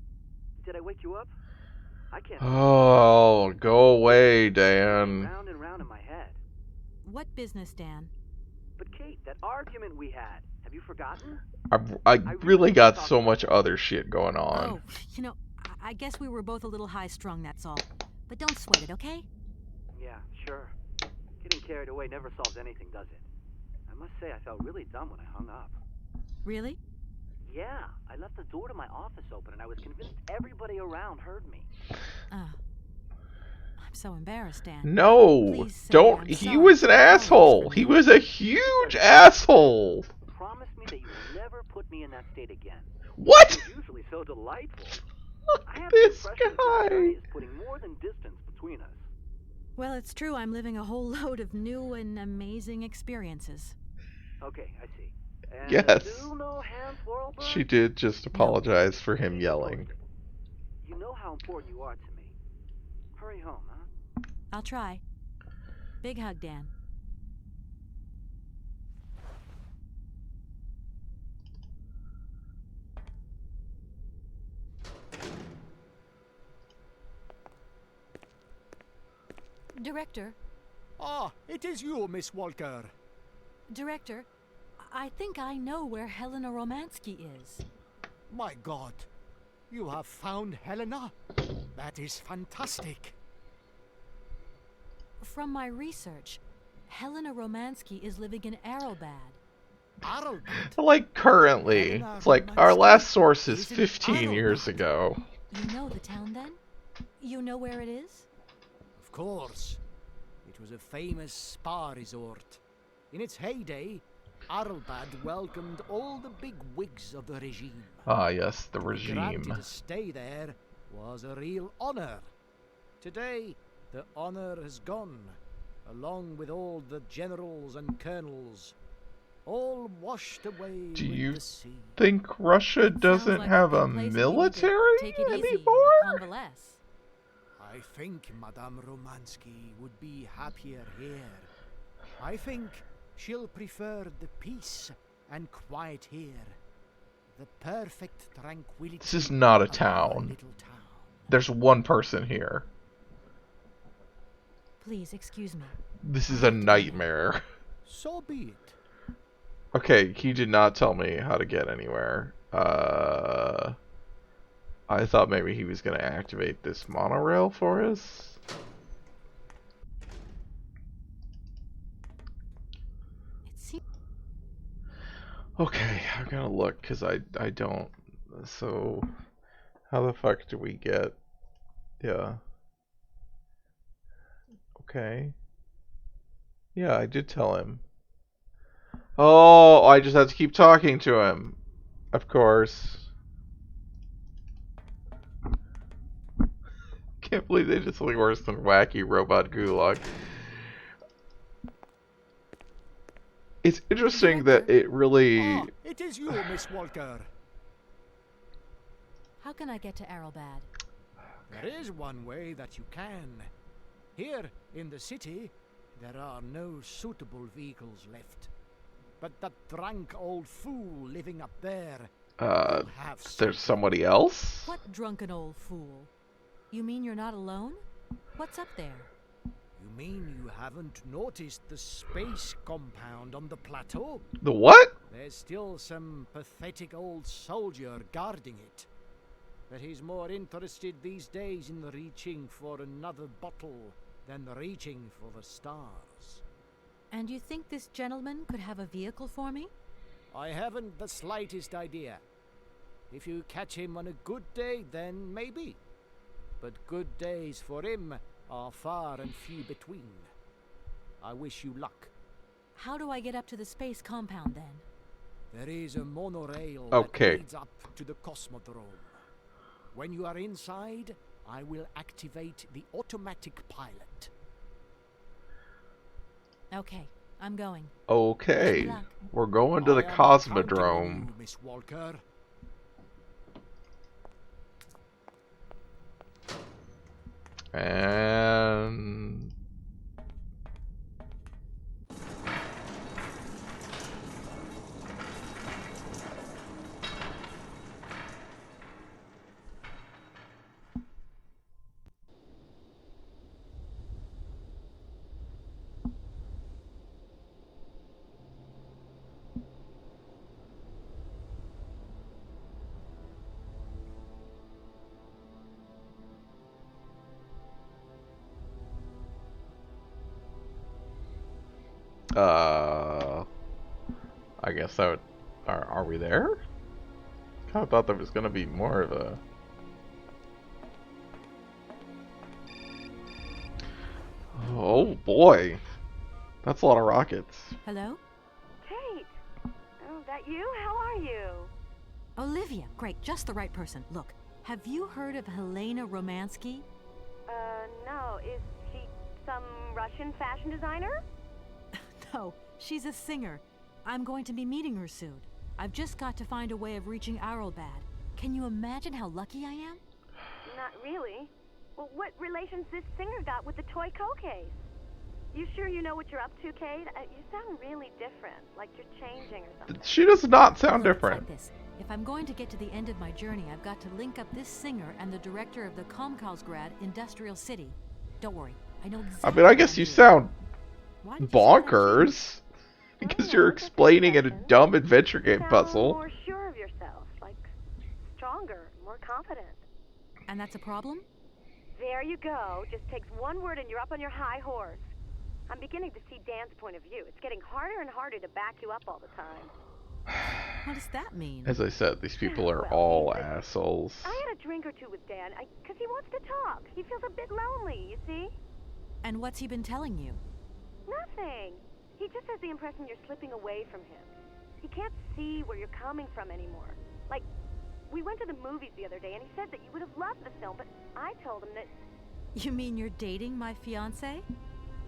Did I wake you up? I can't. Oh, go away, Dan. Round and round in my head. What business, Dan? But Kate, that argument we had. Have you forgotten? I really got so much other shit going on. Oh, you know, I guess we were both a little high-strung, that's all. But don't sweat it, okay? Yeah, sure. Getting carried away never solves anything, does it? I must say I felt really dumb when I hung up. Really? Yeah, I left the door to my office open and I was convinced everybody around heard me. I'm so embarrassed, Dan. No, Please say don't. I'm He sorry was an for calling asshole. for He me. was a huge asshole. Promise me that you will never put me in that state again. What? It's usually so delightful. I have This the impression that this journey guy. is putting more than distance between us. Well, it's true. I'm living a whole load of new and amazing experiences. Okay, I see. And Yes. still no Hans Vorarlberg? She did just apologize for him yelling. You know how important you are to me. Hurry home, huh? I'll try. Big hug, Dan. Director, Ah, it is you, Miss Walker. Director, I think I know where Helena Romansky is. My God, you have found Helena? That is fantastic. From my research, Helena Romansky is living in Arrowbad. Arrowbad. Like currently, it's like our last source is 15 years ago. You know the town then? You know where it is? Of course. It It was a famous spa resort. In its heyday, Arlbad welcomed all the big wigs of the regime. Ah, yes, the To be regime. granted a stay there was a real honor. Today, the honor has gone, along with all the generals and colonels, all washed away Do with you the sea. think Russia Sounds doesn't like have a good place if you need to military take it easy and anymore? convalesce. I think Madame Romansky would be happier here. I think she'll prefer the peace and quiet here. The perfect tranquility. This is not a of our town. little town. There's one person here. Please excuse me. This is a nightmare. So be it. Okay, he did not tell me how to get anywhere. I thought maybe he was going to activate this monorail for us. It seems Okay, I'm gonna look, because I don't... So, how the fuck do we get... Yeah. Okay. Yeah, I did tell him. Oh, I just have to keep talking to him. Of course. Can't believe they did something worse than wacky robot gulag. It's interesting that it really... Ah, it is you, Miss Walker. How can I get to Arrowbad? There is one way that you can. Here in the city, there are no suitable vehicles left. But that drunk old fool living up there will have there's something. somebody else? What drunken old fool? You mean you're not alone? What's up there? You mean you haven't noticed the space compound on the plateau? The what? There's still some pathetic old soldier guarding it. But he's more interested these days in reaching for another bottle than reaching for the stars. And you think this gentleman could have a vehicle for me? I haven't the slightest idea. If you catch him on a good day, then maybe. But good days for him are far and few between. I wish you luck. How do I get up to the space compound then? There is a monorail Okay. that leads up to the Cosmodrome. When you are inside, I will activate the automatic pilot. Okay, I'm going. Okay. Wish me luck. We're going to the I am counting on Cosmodrome. you, Miss Walker. And... I guess that would... Are we there? Kind of thought there was gonna be more of a... Oh boy. That's a lot of rockets. Hello? Kate! Oh, that you? How are you? Olivia, great, just the right person. Look, have you heard of Helena Romansky? No. Is she some Russian fashion designer? No, she's a singer. I'm going to be meeting her soon. I've just got to find a way of reaching Arrowbad. Can you imagine how lucky I am? Not really. Well, what relation's this singer got with the toy case? You sure you know what you're up to, Kate? You sound really different, like you're changing or something. She does not sound Look, it's different. like this. If I'm going to get to the end of my journey, I've got to link up this singer and the director of the Comcalsgrad Industrial City. Don't worry, I know exactly. I mean, I what guess I'm you doing. sound Why did you say that, too? bonkers. Because you're explaining a dumb adventure game Sound puzzle. more sure of yourself, like stronger, more confident. And that's a problem? There you go. Just takes one word and you're up on your high horse. I'm beginning to see Dan's point of view. It's getting harder and harder to back you up all the time. What does that mean? As I said, these people are Well, all he's a- assholes. I had a drink or two with Dan, because he wants to talk. He feels a bit lonely, you see? And what's he been telling you? Nothing. He just has the impression you're slipping away from him. He can't see where you're coming from anymore. Like, we went to the movies the other day and he said that you would have loved the film, but I told him that... You mean you're dating my fiancé?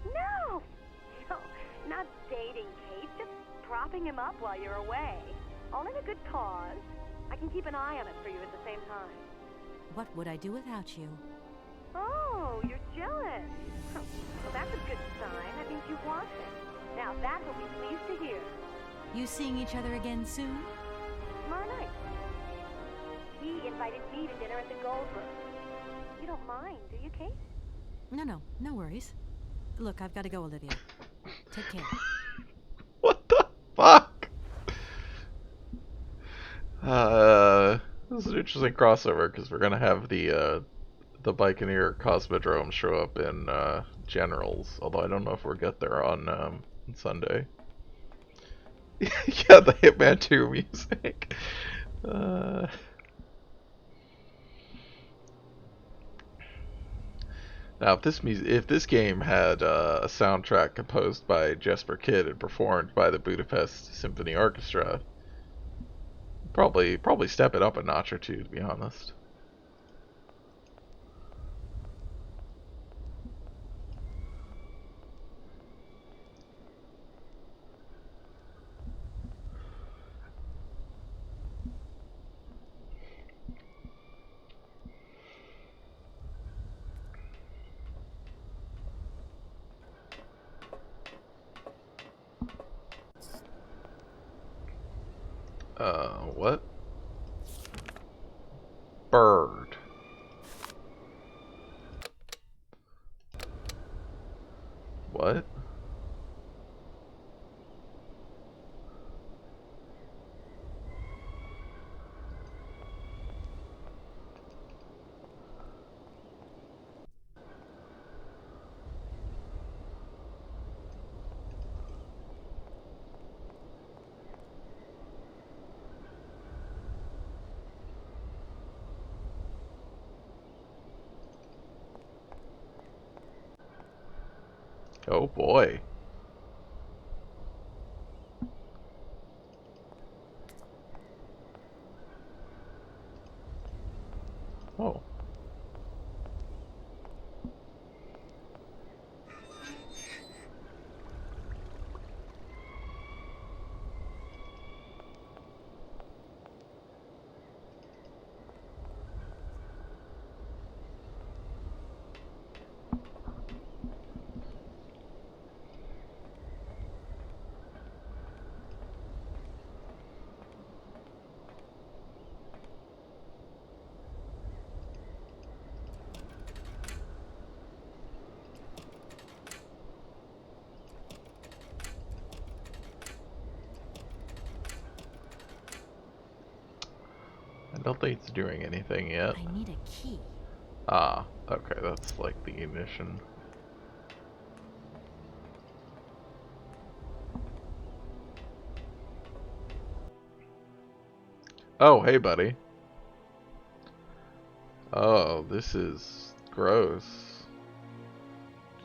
No! No, not dating, Kate. Just propping him up while you're away. All in a good cause. I can keep an eye on it for you at the same time. What would I do without you? Oh, you're jealous. Well, that's a good sign. That means you want him. Now, that will be pleased to hear. You seeing each other again soon? Tomorrow night. He invited me to dinner at the Gold Room. You don't mind, do you, Kate? No worries. Look, I've got to go, Olivia. Take care. What the fuck? This is an interesting crossover because we're gonna have the Bikeneer Cosmodrome show up in Generals, although I don't know if we'll get there on Sunday. Yeah, the Hitman 2 music. Now, if this game had a soundtrack composed by Jesper Kidd and performed by the Budapest Symphony Orchestra, probably step it up a notch or two, to be honest. What? Bird. What? Oh boy. Oh. I don't think it's doing anything yet. I need a key. Ah, okay, that's like the ignition. Oh, hey buddy. Oh, this is gross.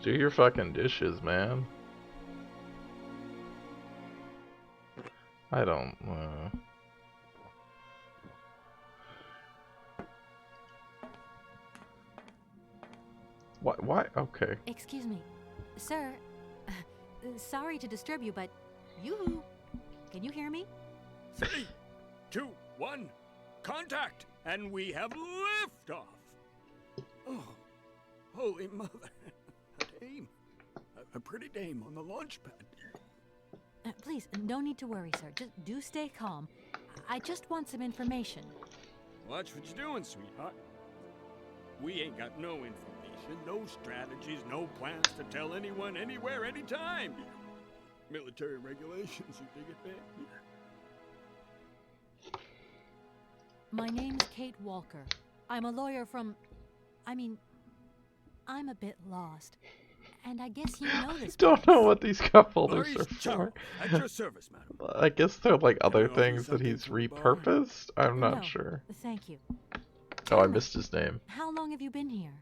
Do your fucking dishes, man. I don't, Why? Okay. Excuse me. Sir, sorry to disturb you, but yoo-hoo. Can you hear me? 3, 2, 1, contact! And we have liftoff! Oh, holy mother. A dame. A pretty dame on the launch pad. Please, no need to worry, sir. Just do stay calm. I just want some information. Watch what you're doing, sweetheart. We ain't got no information, no strategies, no plans to tell anyone, anywhere, anytime. Military regulations, you dig it, man? My name's Kate Walker. I'm a lawyer from... I'm a bit lost. And I guess you know this. Don't know what these cup holders Maurice are Charles, for. at your service, madam. I guess they're like other Can I offer you things that he's something from the bar? repurposed? I'm not No, sure. Thank you. Oh, I missed his name. How long have you been here?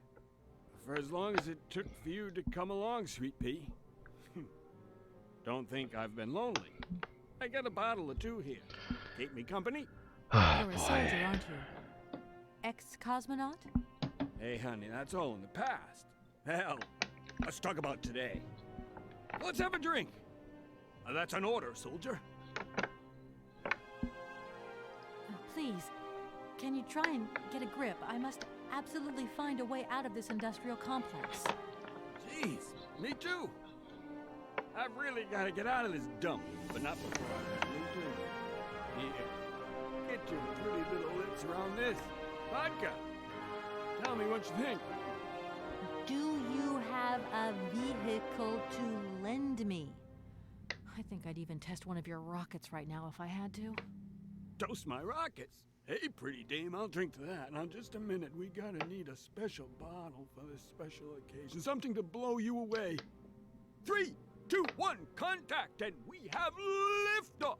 for as long as it took for you to come along, Sweet Pea. Don't think I've been lonely. I got a bottle or two here. Keep me company? Oh, You're a soldier, aren't you? Ex-cosmonaut? Hey, honey, that's all in the past. Hell, let's talk about today. Let's have a drink. That's an order, soldier. Please, can you try and get a grip? I must absolutely find a way out of this industrial complex. Jeez, me too. I've really got to get out of this dump, but not before I leave. Here, get your pretty little lips around this. Vodka. Tell me what you think. Do you have a vehicle to lend me? I think I'd even test one of your rockets right now if I had to. Toast my rockets. Hey, pretty dame, I'll drink to that. Now, just a minute. We gotta need a special bottle for this special occasion. Something to blow you away. 3, 2, 1, contact, and we have liftoff.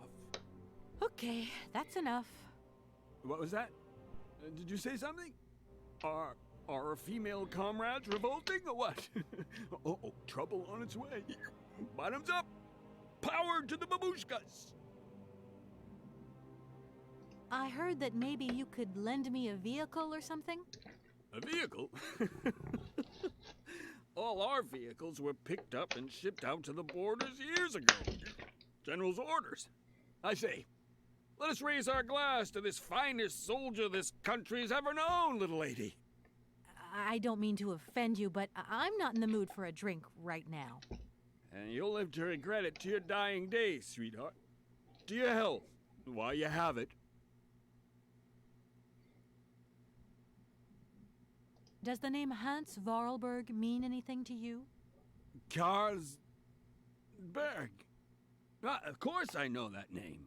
Okay, that's enough. What was that? Did you say something? Are our female comrades revolting or what? Oh, trouble on its way. Bottoms up. Power to the babushkas. I heard that maybe you could lend me a vehicle or something? A vehicle? All our vehicles were picked up and shipped out to the borders years ago. General's orders. I say, let us raise our glass to this finest soldier this country's ever known, little lady. I don't mean to offend you, but I'm not in the mood for a drink right now. And you'll live to regret it to your dying days, sweetheart. To your health, while you have it. Does the name Hans Vorarlberg mean anything to you? Karlsberg. Of course I know that name.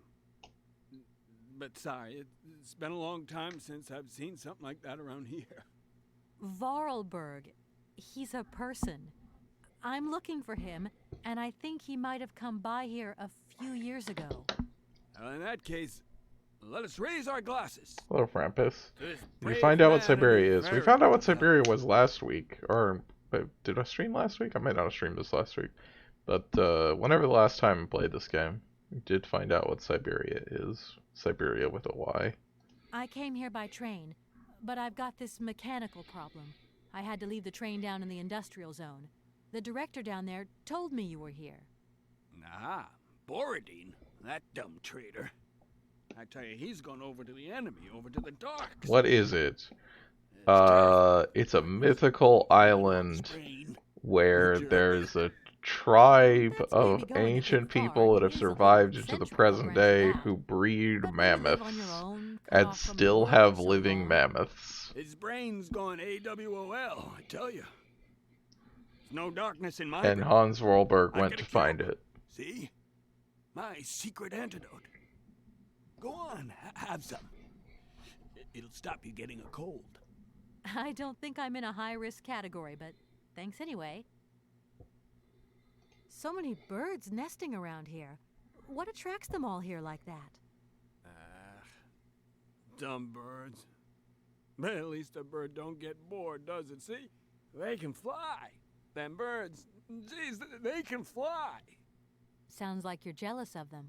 But sorry, it's been a long time since I've seen something like that around here. Vorarlberg. He's a person. I'm looking for him, and I think he might have come by here a few years ago. Well, in that case, let us raise our glasses. Hello, Frampus. To this Did we brave find out what man and Syberia his is? We very found out what good Syberia was last week. Or, did I stream last week? I might not have streamed this last week. But, whenever the last time I played this game, we did find out what Syberia is. Syberia with a Y. I came here by train, but I've got this mechanical problem. I had to leave the train down in the industrial zone. The director down there told me you were here. Ah, Borodine, that dumb traitor. I tell you, he's gone over to the enemy, over to the docks. What is it? It's a mythical island where there's a tribe of ancient people that have survived into the present day who breed mammoths and still have living mammoths. His brain's going AWOL, I tell you. There's no darkness in my And brain. Hans Vorarlberg I went gotta to find kill him. it. See? My secret antidote. Go on, have some. It'll stop you getting a cold. I don't think I'm in a high-risk category, but thanks anyway. So many birds nesting around here. What attracts them all here like that? Dumb birds. But at least a bird don't get bored, does it? See? They can fly. Them birds, geez, they can fly. Sounds like you're jealous of them.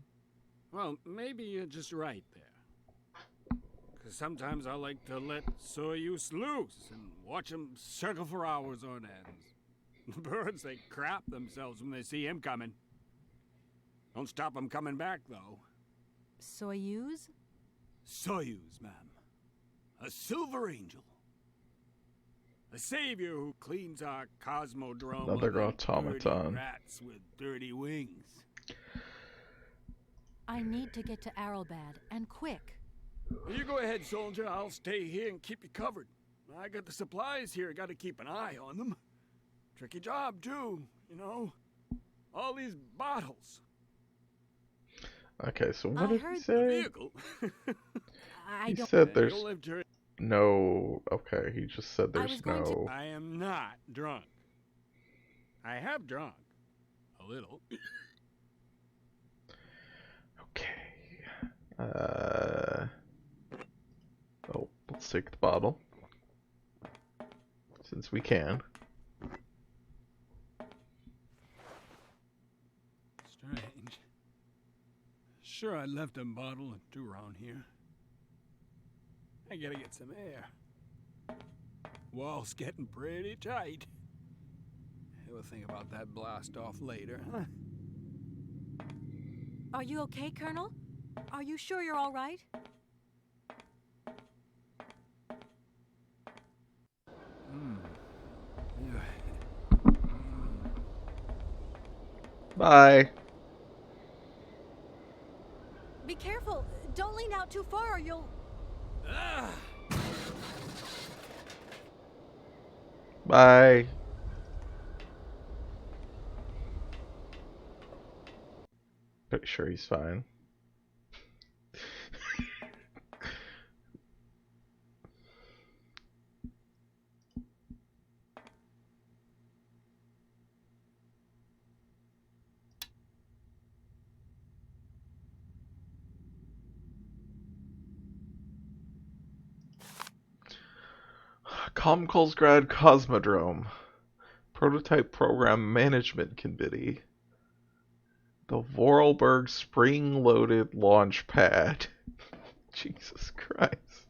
Well, maybe you're just right there. Because sometimes I like to let Soyuz loose and watch them circle for hours on end. The birds, they crap themselves when they see him coming. Don't stop them coming back, though. Soyuz? Soyuz, ma'am. A silver angel. A savior who cleans our cosmodrome Another of them automaton. dirty rats with dirty wings. I need to get to Arrowbad, and quick. You go ahead, soldier. I'll stay here and keep you covered. I got the supplies here. Got to keep an eye on them. Tricky job, too, you know. All these bottles. Okay, so I what did heard he The say? vehicle. I He don't. said And there's you'll live to- no... Okay, he just said I there's was going to- no... I am not drunk. I have drunk. A little. Okay. Oh, let's take the bottle. Since we can. sure I left a bottle or two around here. I gotta get some air. Wall's getting pretty tight. We'll think about that blast off later, huh? Are you okay, Colonel? Are you sure you're all right? Yeah. Bye. Be careful. Don't lean out too far or you'll... Bye. Pretty sure he's fine. Komkolsgrad Cosmodrome. Prototype Program Management Committee. The Vorarlberg Spring-Loaded Launch Pad. Jesus Christ.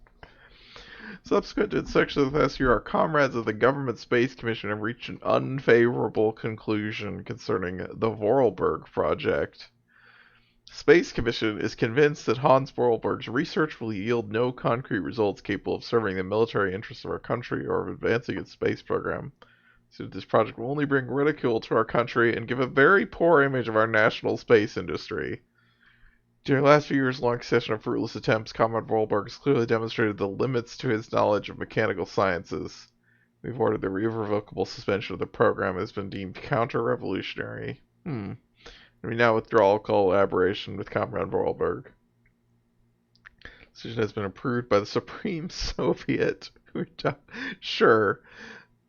Subsequent to inspection of the past year, our comrades of the Government Space Commission have reached an unfavorable conclusion concerning the Vorarlberg project. Space Commission is convinced that Hans Vorarlberg's research will yield no concrete results capable of serving the military interests of our country or of advancing its space program. So this project will only bring ridicule to our country and give a very poor image of our national space industry. During the last few years' long succession of fruitless attempts, Comrade Vorarlberg has clearly demonstrated the limits to his knowledge of mechanical sciences. We've ordered the irrevocable suspension of the program has been deemed counter-revolutionary. And we now withdraw all collaboration with Comrade Vorarlberg. Decision has been approved by the Supreme Soviet. Sure.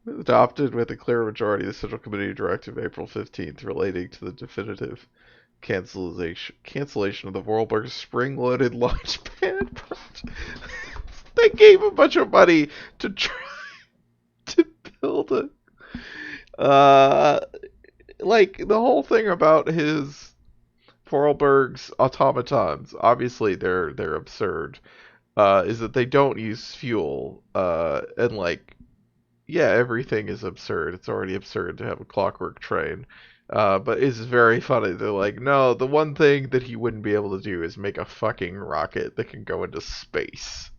Adopted with a clear majority of the Central Committee Directive April 15th relating to the definitive cancellation of the Vorarlberg spring-loaded launchpad project. They gave a bunch of money to try to build a... like, the whole thing about his Vorarlberg's automatons, obviously they're absurd, is that they don't use fuel, and like, yeah, everything is absurd. It's already absurd to have a clockwork train. But it's very funny. They're like, no, the one thing that he wouldn't be able to do is make a fucking rocket that can go into space.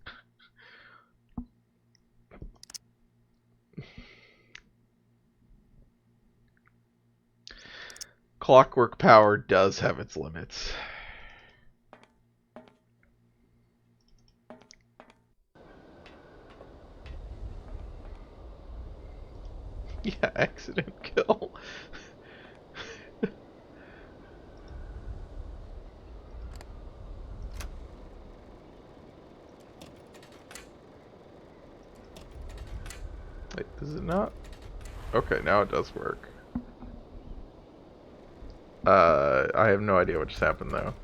Clockwork power does have its limits. Yeah, accident kill. Wait, does it not? Okay, now it does work. I have no idea what just happened though.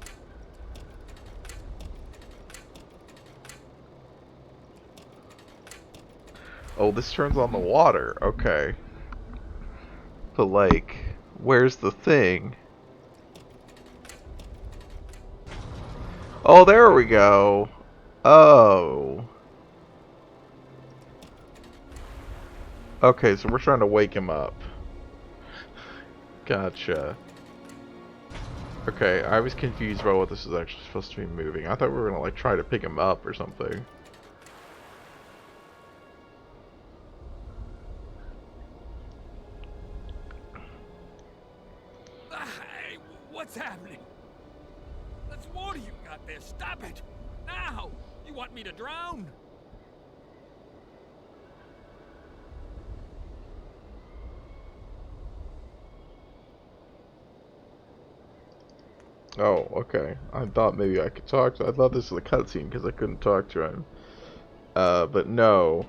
Oh, this turns on the water. Okay. But like, where's the thing? Oh, there we go. Oh. Okay, so we're trying to wake him up. Gotcha. Okay, I was confused about what this is actually supposed to be moving. I thought we were gonna like try to pick him up or something. Hey, what's happening? That's water you got there. Stop it! Now! You want me to drown? Oh, okay. I thought maybe I could talk to... I thought this was a cutscene because I couldn't talk to him. But no.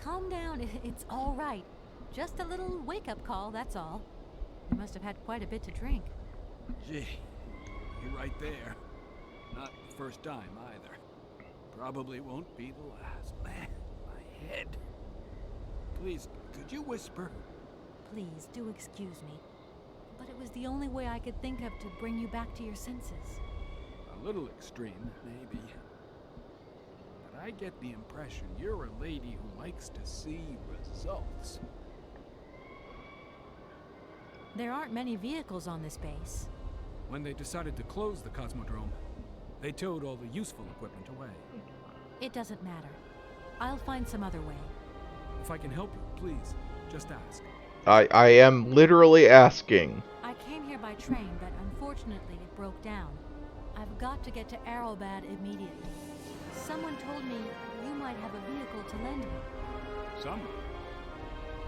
Calm down. It's all right. Just a little wake-up call, that's all. You must have had quite a bit to drink. Gee, you're right there. Not the first time either. probably won't be the last. Man, my head. Please, could you whisper? Please, do excuse me. But it was the only way I could think of to bring you back to your senses. A little extreme, maybe. But I get the impression you're a lady who likes to see results. There aren't many vehicles on this base. When they decided to close the Cosmodrome, they towed all the useful equipment away. It doesn't matter. I'll find some other way. If I can help you, please, just ask. I am literally asking. I came here by train, but unfortunately it broke down. I've got to get to Arrowbad immediately. Someone told me you might have a vehicle to lend me. Someone?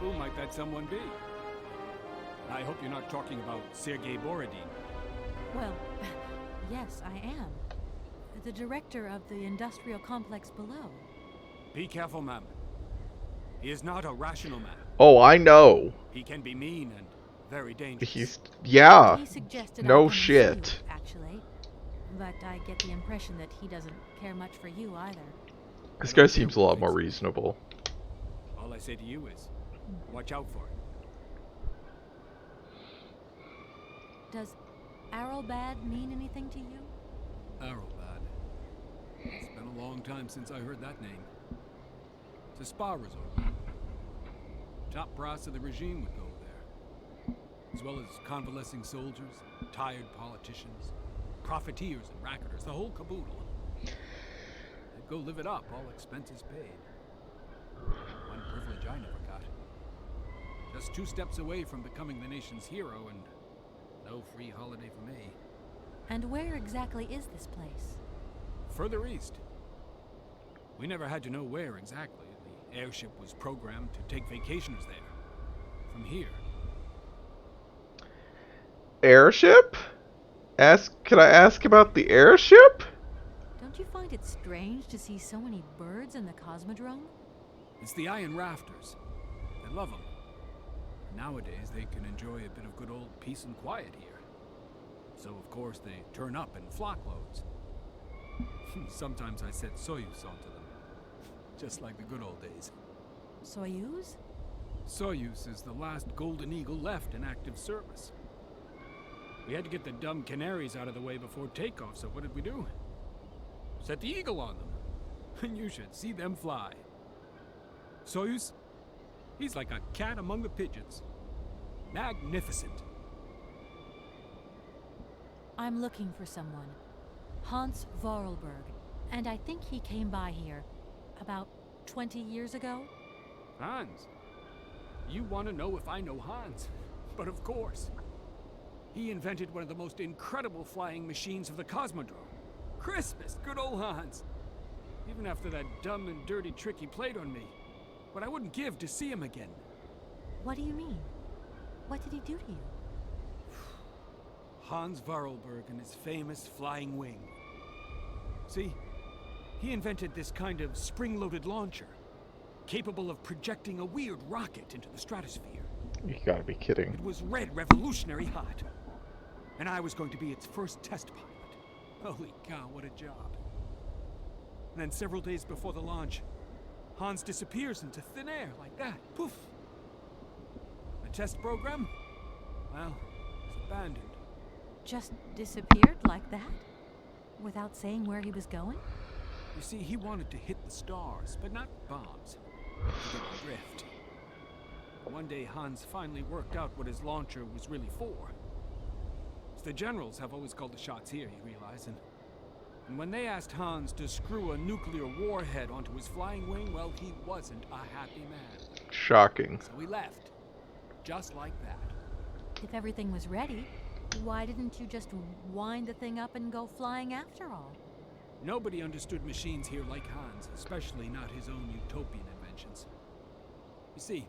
Who might that someone be? I hope you're not talking about Sergei Borodin. Well, yes, I am. The director of the industrial complex below. Be careful, ma'am. He is not a rational man. Oh, I know. He can be mean and very dangerous. Yeah. He suggested No I come and see shit. you, actually. But I get the impression that he doesn't care much for you either. This guy seems a lot more reasonable. All I say to you is, watch out for it. Does Arrowbad mean anything to you? Arrowbad. It's been a long time since I heard that name. It's a spa resort. Top brass of the regime would go there. As well as convalescing soldiers, tired politicians, profiteers and racketers, the whole caboodle. They'd go live it up, all expenses paid. One privilege I never got. Just 2 steps away from becoming the nation's hero, and no free holiday for me. And where exactly is this place? Further east. We never had to know where exactly. The airship was programmed to take vacationers there. From here. Airship? Can I ask about the airship? Don't you find it strange to see so many birds in the Cosmodrome? It's the iron rafters. They love them. Nowadays, they can enjoy a bit of good old peace and quiet here. So, of course, they turn up in flockloads. Sometimes I set Soyuz onto them. Just like the good old days. Soyuz? Soyuz is the last Golden Eagle left in active service. We had to get the dumb canaries out of the way before takeoff, so what did we do? Set the Eagle on them. And you should see them fly. Soyuz, he's like a cat among the pigeons. Magnificent. I'm looking for someone. Hans Vorarlberg. And I think he came by here about 20 years ago. Hans? You want to know if I know Hans? But of course. He invented one of the most incredible flying machines of the Cosmodrome. Christmas, good old Hans. Even after that dumb and dirty trick he played on me. What I wouldn't give to see him again. What do you mean? What did he do to you? Hans Vorarlberg and his famous flying wing. See, he invented this kind of spring-loaded launcher, capable of projecting a weird rocket into the stratosphere. You gotta be kidding. It was red revolutionary hot. And I was going to be its first test pilot. Holy cow, what a job. And then several days before the launch, Hans disappears into thin air like that. Poof. The test program? Well, it's abandoned. Just disappeared like that? Without saying where he was going? You see, he wanted to hit the stars, but not bombs. He didn't drift. One day, Hans finally worked out what his launcher was really for. The generals have always called the shots here, you realize, and when they asked Hans to screw a nuclear warhead onto his flying wing, well, he wasn't a happy man. Shocking. So he left. Just like that. If everything was ready, why didn't you just wind the thing up and go flying after all? Nobody understood machines here like Hans, especially not his own utopian inventions. You see,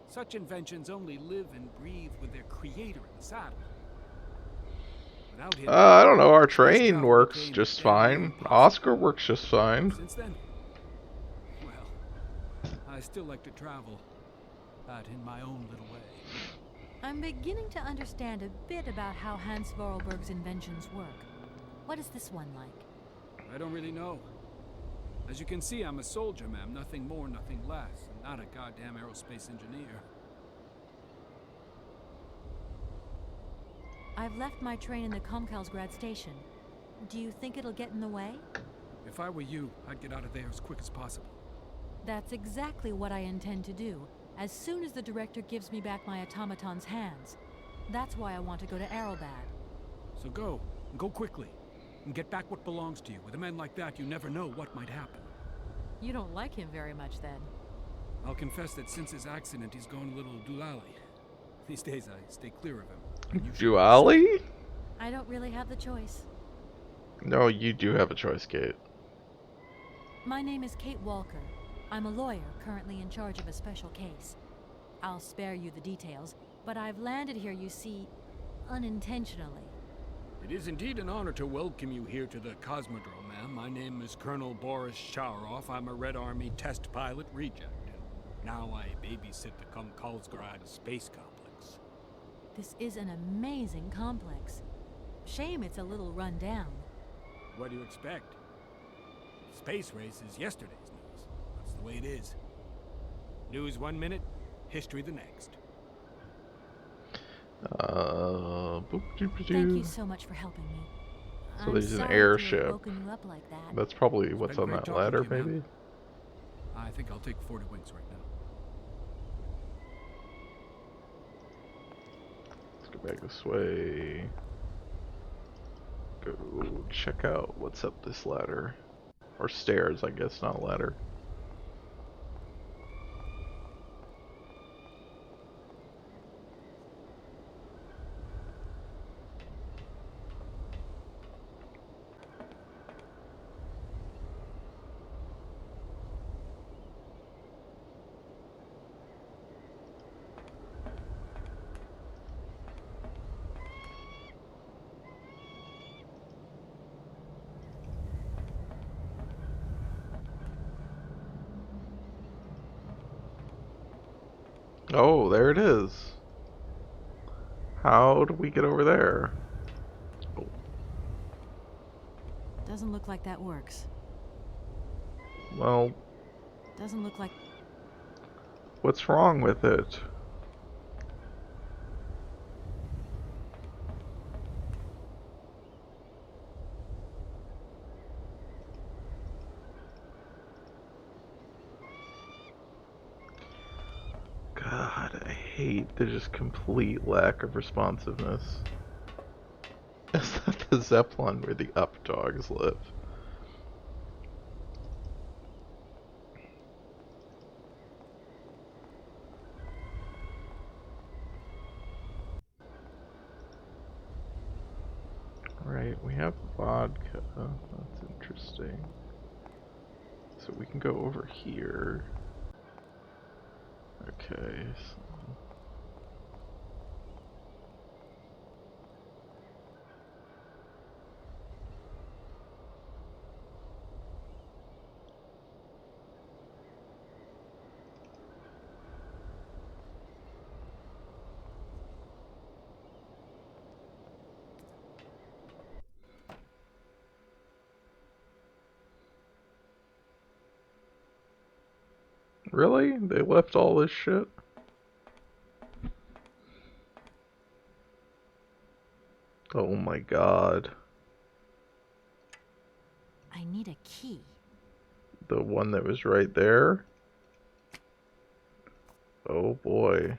such inventions only live and breathe with their creator in the saddle. Without him, I don't know, our train works just fine. Oscar works just fine. Since then, well, I still like to travel, but in my own little way. I'm beginning to understand a bit about how Hans Vorarlberg's inventions work. What is this one like? I don't really know. As you can see, I'm a soldier, ma'am. Nothing more, nothing less. I'm not a goddamn aerospace engineer. I've left my train in the Komkalsgrad station. Do you think it'll get in the way? If I were you, I'd get out of there as quick as possible. That's exactly what I intend to do, as soon as the director gives me back my automaton's hands. That's why I want to go to Arrowbad. So go, and go quickly, and get back what belongs to you. With a man like that, you never know what might happen. You don't like him very much, then. I'll confess that since his accident, he's gone a little doolally. These days, I stay clear of him. And you should- Duali? I don't really have the choice. No, you do have a choice, Kate. My name is Kate Walker. I'm a lawyer currently in charge of a special case. I'll spare you the details, but I've landed here, you see, unintentionally. It is indeed an honor to welcome you here to the Cosmodrome, ma'am. My name is Colonel Boris Sharoff. I'm a Red Army test pilot reject. Now I babysit the Komkalsgrad space complex. This is an amazing complex. Shame it's a little run down. What do you expect? Space race is yesterday's news. That's the way it is. News 1 minute, history the next. Thank you so much for helping me. So I'm there's an sorry to have airship. woken you up like that. That's probably what's been on great that talking to ladder, you, ma'am. maybe? I think I'll take 40 wings right now. Let's go back this way. Go check out what's up this ladder. Or stairs, I guess, not ladder. Oh, there it is. How do we get over there? Oh, Doesn't look like that works. well, Doesn't look like... what's wrong with it? God, I hate the just complete lack of responsiveness. Is that the Zeppelin where the up dogs live? Right, we have vodka. That's interesting. So we can go over here. Okay. Really? They left all this shit? Oh my god. I need a key. The one that was right there? Oh boy.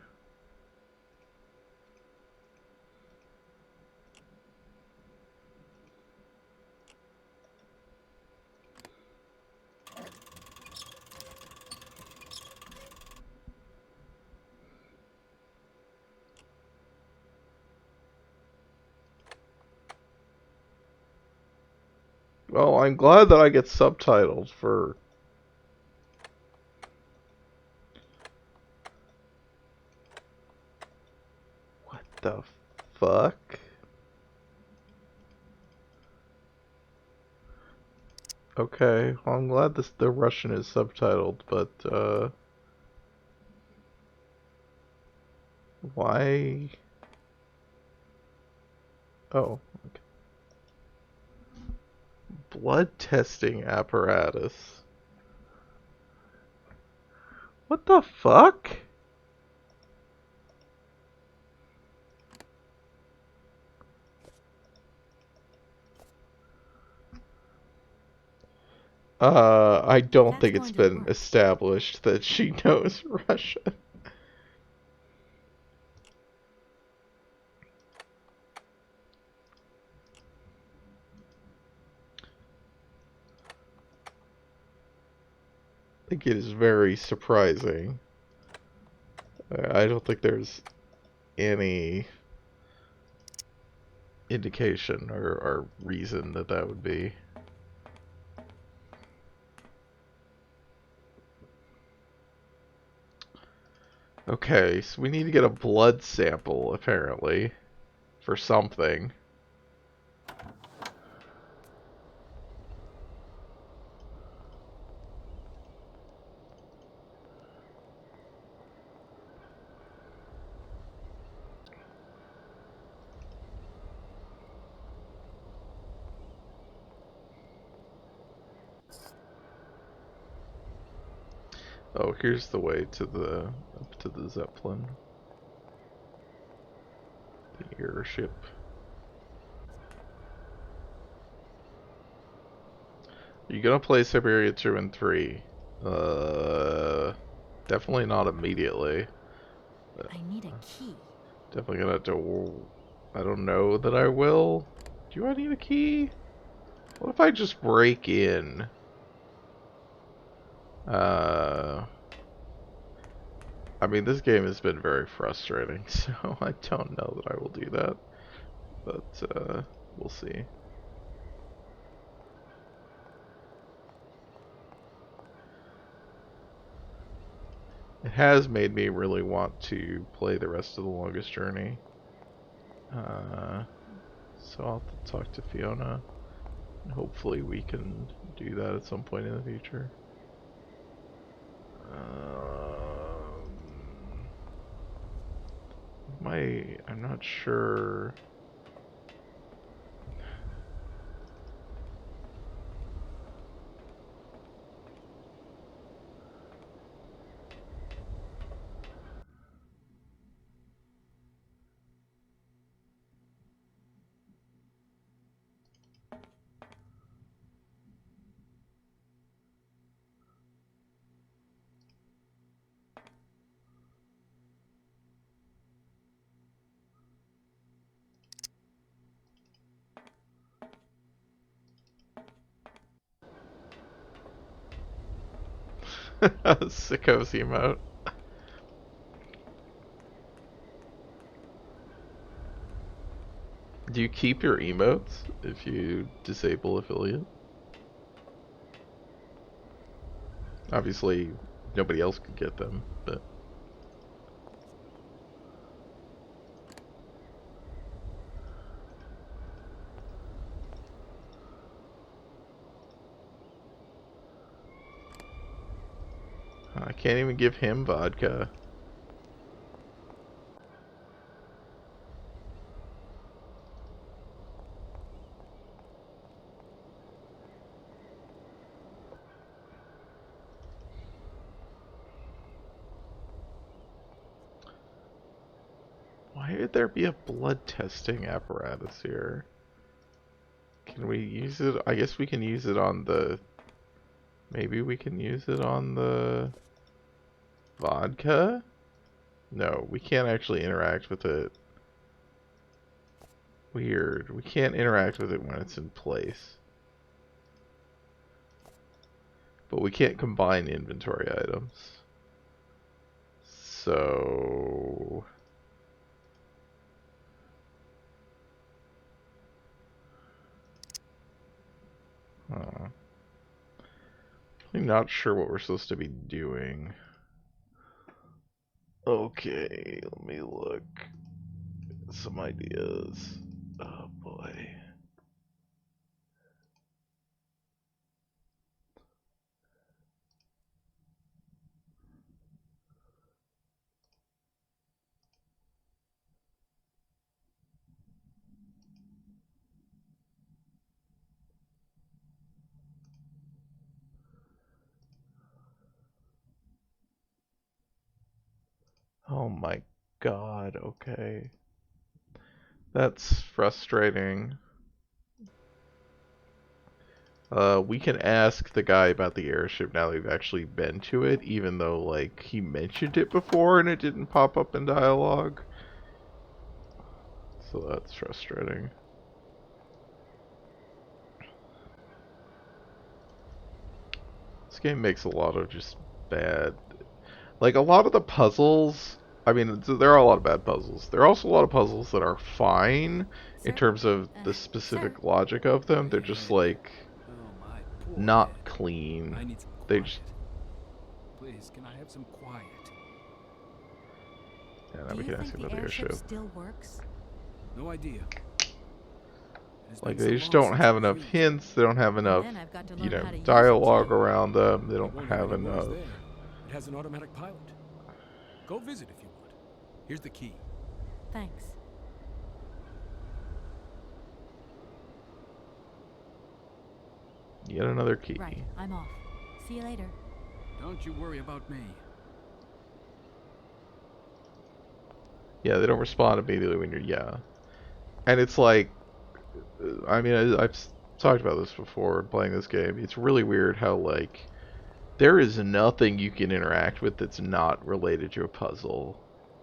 Well, I'm glad that I get subtitled for... What the fuck? Okay, well, I'm glad the Russian is subtitled, but, why? Oh, okay. Blood testing apparatus. What the fuck? I don't That's think it's going to been work. established that she knows Russian. I think it is very surprising. I don't think there's any indication or reason that that would be. Okay, so we need to get a blood sample, apparently, for something. Oh, here's the way to the up to the Zeppelin. The airship. Are you gonna play Syberia 2 and 3? Definitely not immediately. I need a key. Definitely gonna have to... I don't know that I will. Do I need a key? What if I just break in? I mean, this game has been very frustrating, so I don't know that I will do that. But, we'll see. It has made me really want to play the rest of The Longest Journey. So I'll have to talk to Fiona. And hopefully we can do that at some point in the future. I'm not sure. Sicko's emote. Do you keep your emotes if you disable affiliate? Obviously, nobody else could get them, but... I can't even give him vodka. Why would there be a blood testing apparatus here? Can we use it? I guess we can use it on the... Maybe we can use it on the... vodka? No, we can't actually interact with it. Weird. We can't interact with it when it's in place. But we can't combine inventory items. So... I'm not sure what we're supposed to be doing. Okay, let me look. Some ideas. Oh boy. Oh my god, okay. That's frustrating. We can ask the guy about the airship now that we've actually been to it, even though, like, he mentioned it before and it didn't pop up in dialogue. So that's frustrating. This game makes a lot of just bad... Like, a lot of the puzzles... I mean, there are a lot of bad puzzles. There are also a lot of puzzles that are fine in Sir? terms of the specific Sir? logic of them. They're just, like, Oh, my poor not head. clean. I need some They quiet. just... Please, can I have some quiet? Yeah, now Do we you can ask think about the the airship airship. still works? No idea. It's Like, been they so just long don't since have I was enough used. hints, they don't have And enough, then I've got to you learn know, how to use it, dialogue too. around them, they I don't wonder have what it was enough. there. It has an automatic pilot. Go visit if you want. Here's the key. Thanks. Yet another key. Right, I'm off. See you later. Don't you worry about me. Yeah, they don't respond immediately when you're, yeah. And it's like, I mean, I've talked about this before playing this game. It's really weird how, like, there is nothing you can interact with that's not related to a puzzle.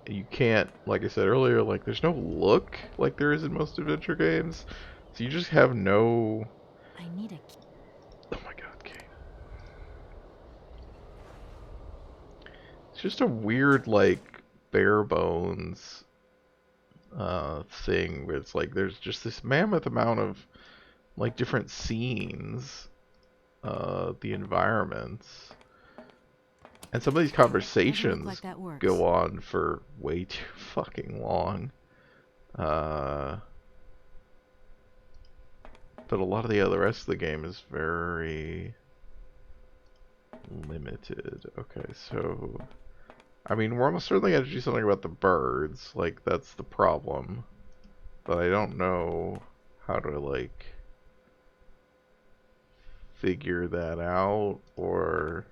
You can't, like I said earlier, like, there's no look like there is in most adventure games. So you just have no... I need a key. Oh my god, Kate. It's just a weird, like, bare bones thing where it's like there's just this mammoth amount of, like, different scenes, the environments. And some of these Doesn't look conversations like that works. go on for way too fucking long. But a lot of the rest of the game is very limited. Okay, so... I mean, we're almost certainly going to do something about the birds. Like, that's the problem. But I don't know how to, like, figure that out, or...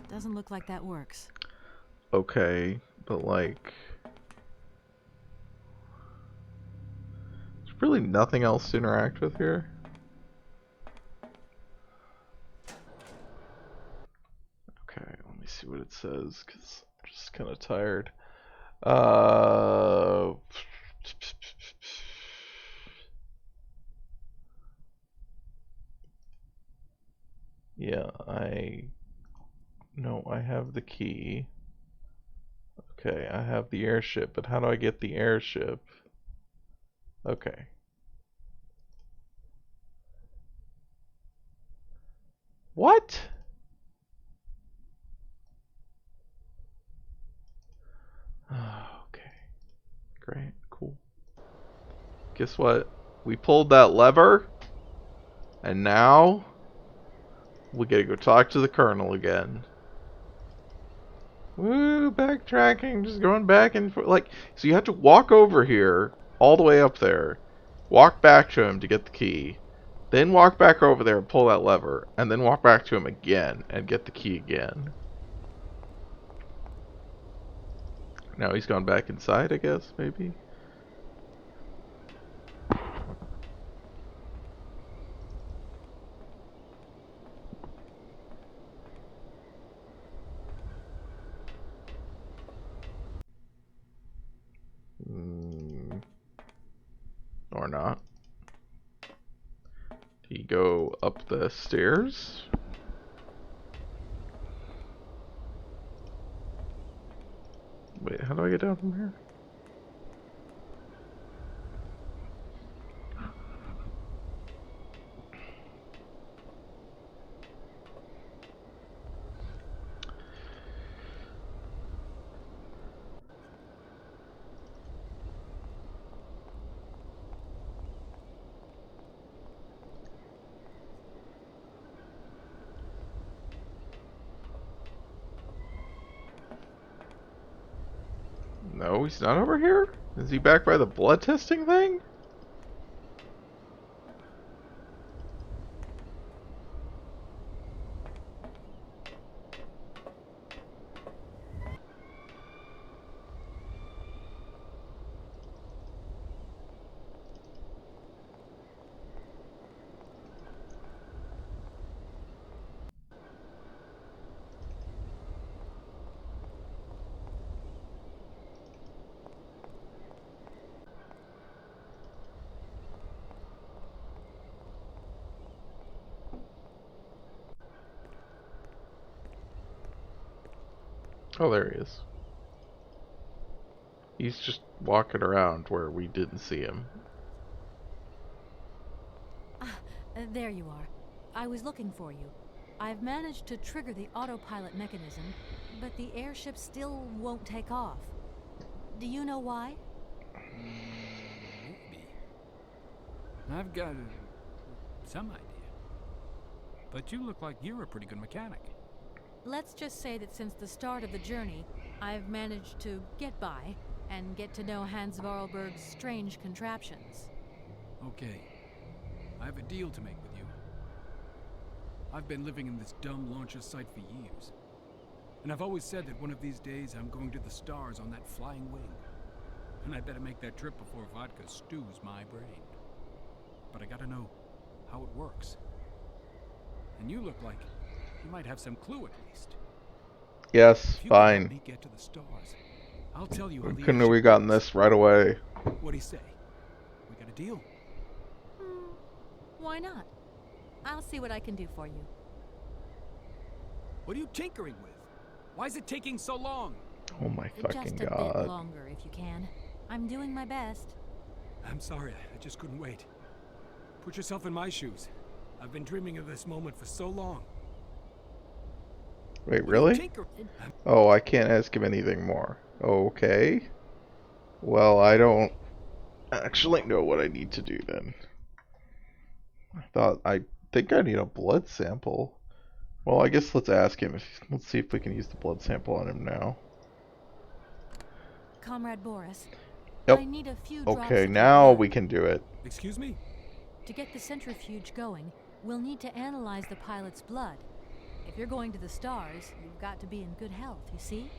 Doesn't look like that works. Okay, but, like... There's really nothing else to interact with here. Okay, let me see what it says, because I'm just kind of tired. Yeah, no, I have the key. Okay, I have the airship, but how do I get the airship? Okay. What? Okay. Great, cool. Guess what? We pulled that lever, and now we gotta go talk to the Colonel again. Woo, backtracking, just going back and forth. Like, so you have to walk over here, all the way up there, walk back to him to get the key, then walk back over there and pull that lever, and then walk back to him again and get the key again. Now he's gone back inside, I guess, maybe? Or not. Did he go up the stairs? Wait, how do I get down from here? No, he's not over here? Is he back by the blood testing thing? Oh, there he is. He's just walking around where we didn't see him. There you are. I was looking for you. I've managed to trigger the autopilot mechanism, but the airship still won't take off. Do you know why? Maybe. I've got some idea. But you look like you're a pretty good mechanic. Let's just say that since the start of the journey, I've managed to get by and get to know Hans Vorarlberg's strange contraptions. Okay. I have a deal to make with you. I've been living in this dumb launcher site for years. And I've always said that one of these days I'm going to the stars on that flying wing. And I better make that trip before vodka stews my brain. But I gotta know how it works. And you look like you might have some clue at least. Yes, If you can help fine. me get to the stars, I'll tell you how the Couldn't airship we gotten works. this right away? What do you say? We got a deal? Why not? I'll see what I can do for you. What are you tinkering with? Why is it taking so long? Oh my fucking Just a bit god. longer, if you can. I'm doing my best. I'm sorry, I just couldn't wait. Put yourself in my shoes. I've been dreaming of this moment for so long. Wait, What are you really? tinkering- Oh, I can't ask him anything more. Okay. Well, I don't actually know what I need to do then. I think I need a blood sample. Well, I guess let's ask him. Let's see if we can use the blood sample on him now. Comrade Boris, Yep. I need a few drops Okay, of your now blood. we can do it. Excuse me? To get the centrifuge going, we'll need to analyze the pilot's blood. If you're going to the stars, you've got to be in good health, you see?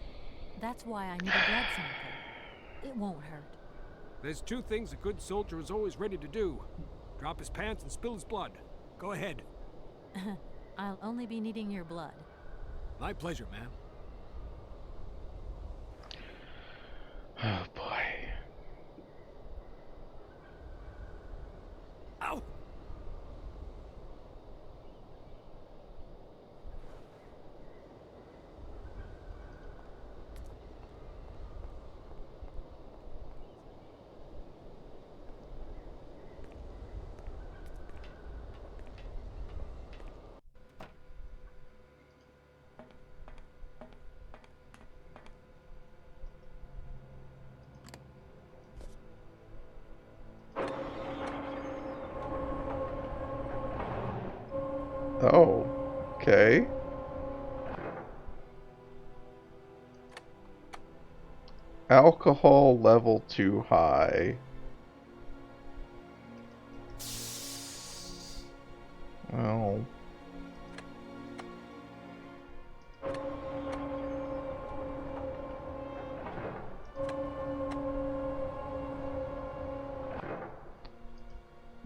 That's why I need a blood sample. It won't hurt. There's two things a good soldier is always ready to do. Drop his pants and spill his blood. Go ahead. I'll only be needing your blood. My pleasure, ma'am. Oh boy. Ow! Oh, okay. Alcohol level too high. Well.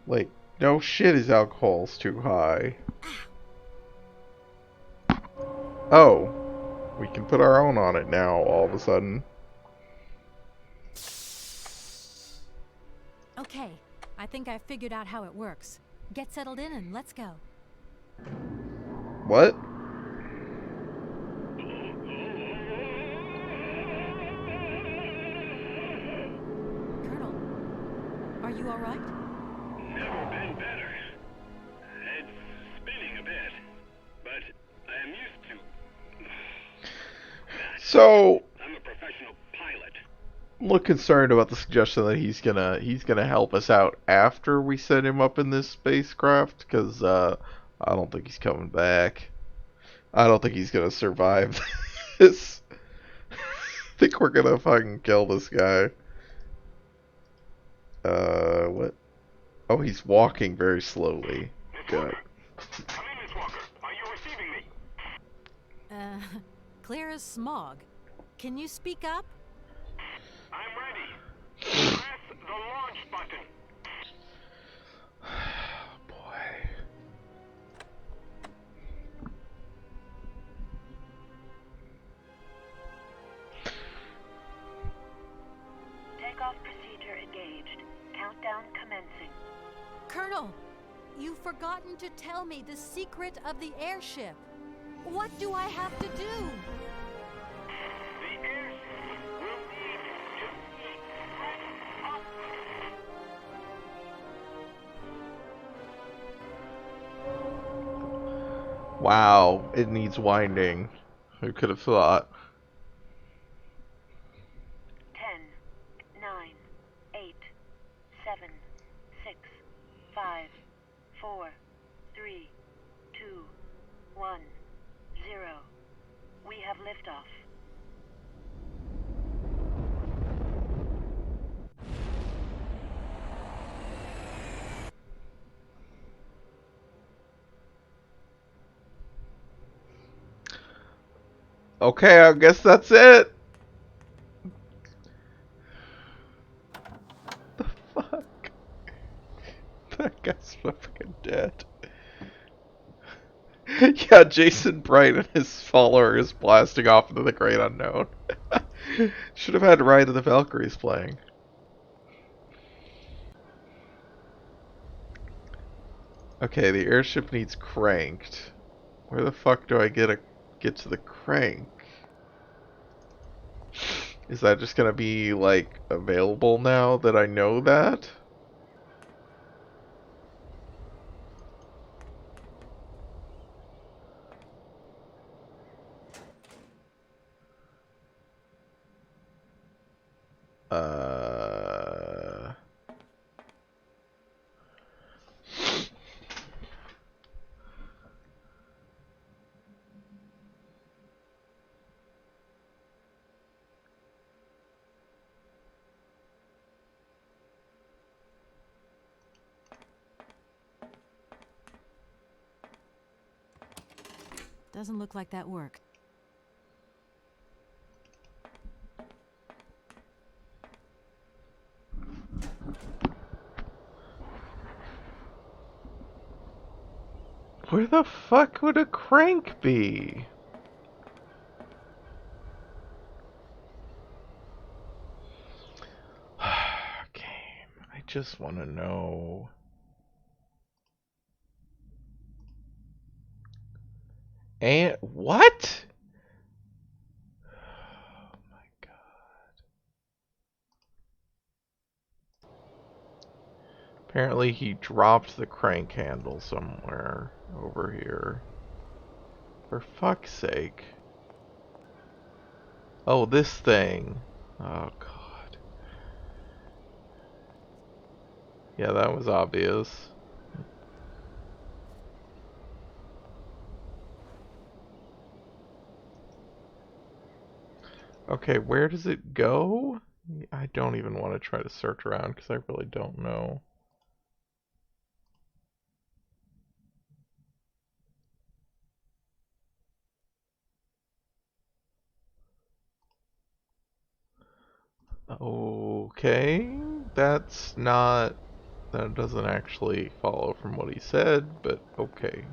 Like, no shit, his alcohol's too high. Oh, we can put our own on it now, all of a sudden. Okay, I think I've figured out how it works. Get settled in and let's go. What? Colonel, are you alright? Never been better. It's spinning a bit, but I am used to that. So, I'm a professional pilot. I'm a little concerned about the suggestion that he's gonna help us out after we set him up in this spacecraft, because I don't think he's coming back. I don't think he's gonna survive this. I think we're gonna fucking kill this guy. What? Oh, he's walking very slowly. Good. Come in, Miss Walker. Are you receiving me? Clear as smog. Can you speak up? I'm ready. Press the launch button. Boy. Takeoff procedure engaged. Countdown commencing. Colonel, you've forgotten to tell me the secret of the airship. What do I have to do? Wow, it needs winding. Who could have thought? 10, 9, 8, 7, 6, 5, 4, 3, 2, 1, 0. We have liftoff. Okay, I guess that's it. The fuck? That guy's fucking dead. Yeah, Jason Bright and his followers blasting off into the great unknown. Should have had Ride of the Valkyries playing. Okay, the airship needs cranked. Where the fuck do I get to the crank? Is that just gonna be, like, available now that I know that? Uh... Doesn't look like that worked. Where the fuck would a crank be? Game, I just want to know. And what? Oh my god. Apparently he dropped the crank handle somewhere over here. For fuck's sake. Oh, this thing. Oh god. Yeah, that was obvious. Okay, where does it go? I don't even want to try to search around because I really don't know. Okay, that's not... That doesn't actually follow from what he said, but okay.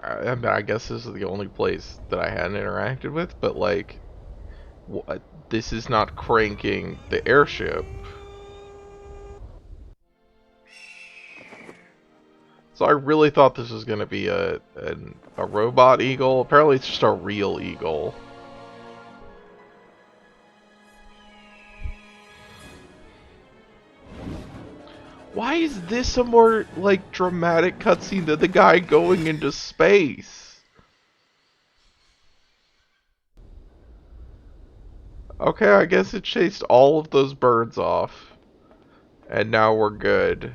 I mean, I guess this is the only place that I hadn't interacted with, but like, what? This is not cranking the airship. So I really thought this was gonna be a robot eagle. Apparently, it's just a real eagle. Why is this a more like dramatic cutscene than the guy going into space? Okay, I guess it chased all of those birds off. And now we're good.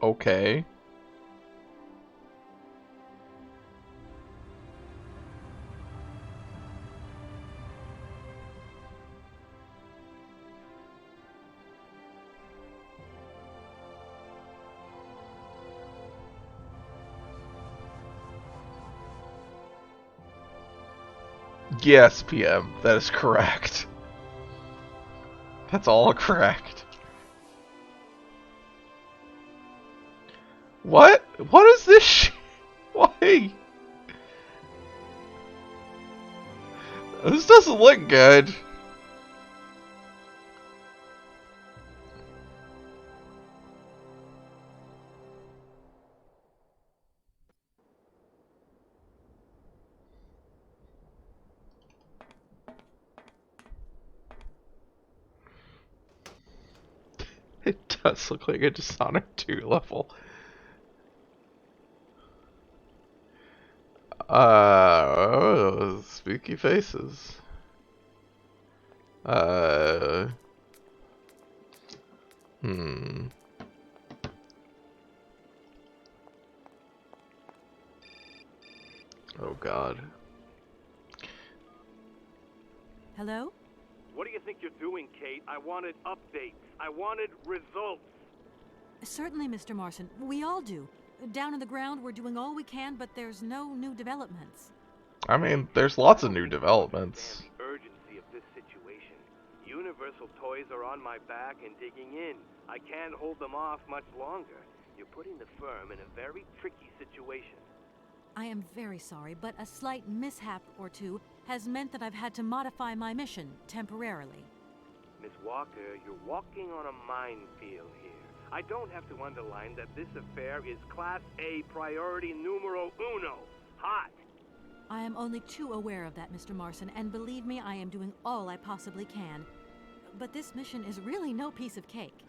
Okay. Yes, PM, that is correct. That's all correct. What? What is this shit? Why? This doesn't look good. It does look like a Dishonored 2 level. Oh, spooky faces. Hmm. Oh god. Hello? What do you think you're doing, Kate? I wanted updates. I wanted results. Certainly, Mr. Marson. We all do. Down on the ground, we're doing all we can, but there's no new developments. I mean, there's lots of new developments. The urgency of this situation. Universal Toys are on my back and digging in. I can't hold them off much longer. You're putting the firm in a very tricky situation. I am very sorry, but a slight mishap or two has meant that I've had to modify my mission temporarily. Miss Walker, you're walking on a minefield here. I don't have to underline that this affair is Class A priority numero uno. Hot. I am only too aware of that, Mr. Marson, and believe me, I am doing all I possibly can. But this mission is really no piece of cake.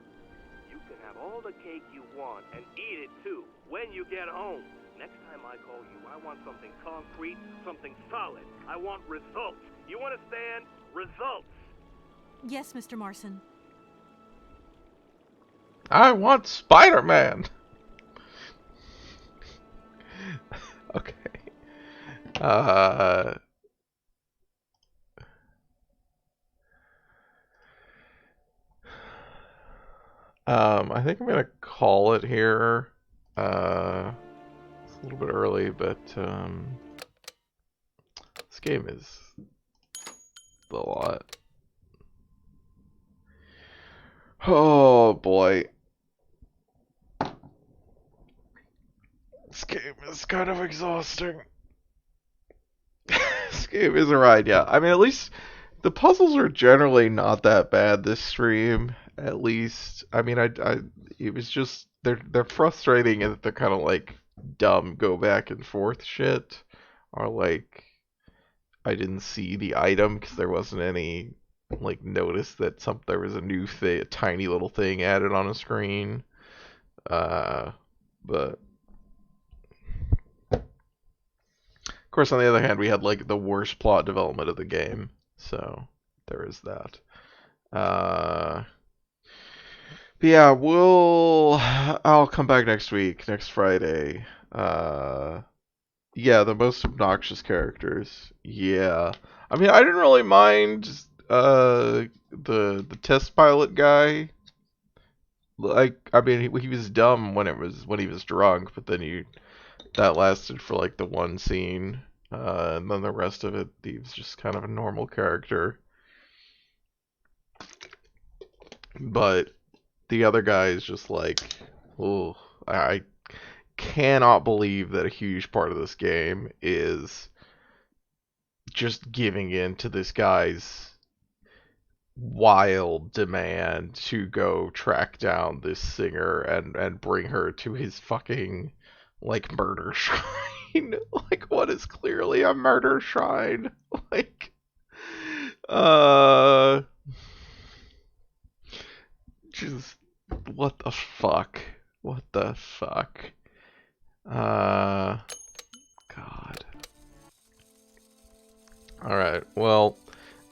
You can have all the cake you want and eat it too when you get home. Next time I call you, I want something concrete, something solid. I want results. You understand? Results. Yes, Mr. Marson. I want Spider-Man! Okay. I think I'm gonna call it here. It's a little bit early, but this game is a lot. Oh boy. This game is kind of exhausting. This game is a ride, yeah. I mean, at least the puzzles are generally not that bad this stream. At least, I mean, it was just they're frustrating and they're kind of like dumb go back and forth shit, or like I didn't see the item because there wasn't any like notice that there was a new thing, a tiny little thing added on a screen. But of course, on the other hand, we had like the worst plot development of the game, so there is that. But yeah, I'll come back next week, next Friday. Yeah, the most obnoxious characters. Yeah, I mean, I didn't really mind the test pilot guy. Like, I mean, he was dumb when he was drunk, but then that lasted for like the one scene, and then the rest of it, he was just kind of a normal character. But the other guy is just like, oh, I cannot believe that a huge part of this game is just giving in to this guy's wild demand to go track down this singer and bring her to his fucking like murder shrine. Like what is clearly a murder shrine. Like just what the fuck? What the fuck? God. Alright, well,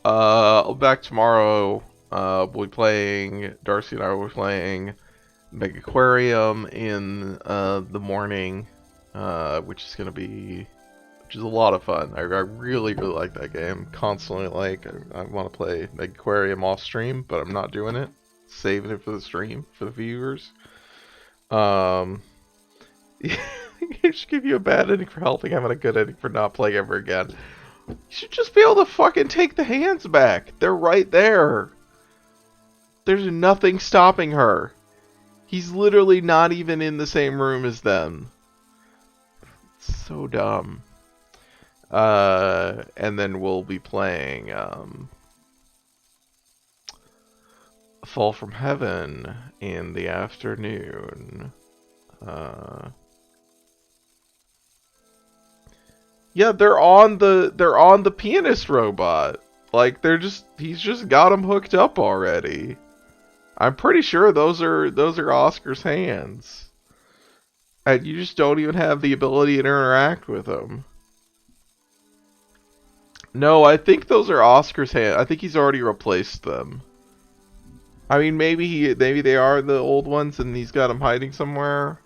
I'll be back tomorrow. We'll be playing, Darcy and I will be playing Megaquarium in the morning, which is a lot of fun. I really like that game. Constantly I want to play Megaquarium off stream, but I'm not doing it. Saving it for the stream for the viewers. It should give you a bad ending for helping, having a good ending for not playing ever again. You should just be able to fucking take the hands back. They're right there. There's nothing stopping her. He's literally not even in the same room as them. It's so dumb. And then we'll be playing Fall from Heaven in the afternoon. Yeah, they're on the pianist robot. Like he's just got them hooked up already. I'm pretty sure those are Oscar's hands. And you just don't even have the ability to interact with them. No, I think those are Oscar's hands. I think he's already replaced them. I mean, maybe they are the old ones and he's got them hiding somewhere.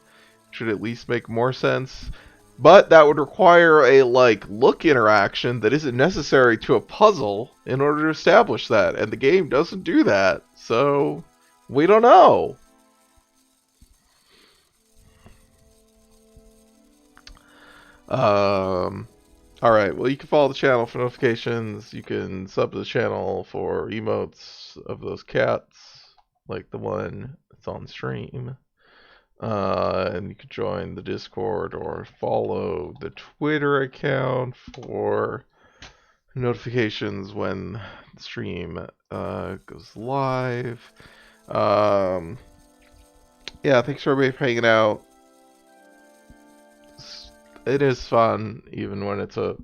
Should at least make more sense. But that would require a look interaction that isn't necessary to a puzzle in order to establish that, and the game doesn't do that. So we don't know. Alright, well, you can follow the channel for notifications. You can sub to the channel for emotes of those cats, like the one that's on stream. And you can join the Discord or follow the Twitter account for notifications when the stream goes live. Yeah, thanks for everybody for hanging out. It is fun, even when it's a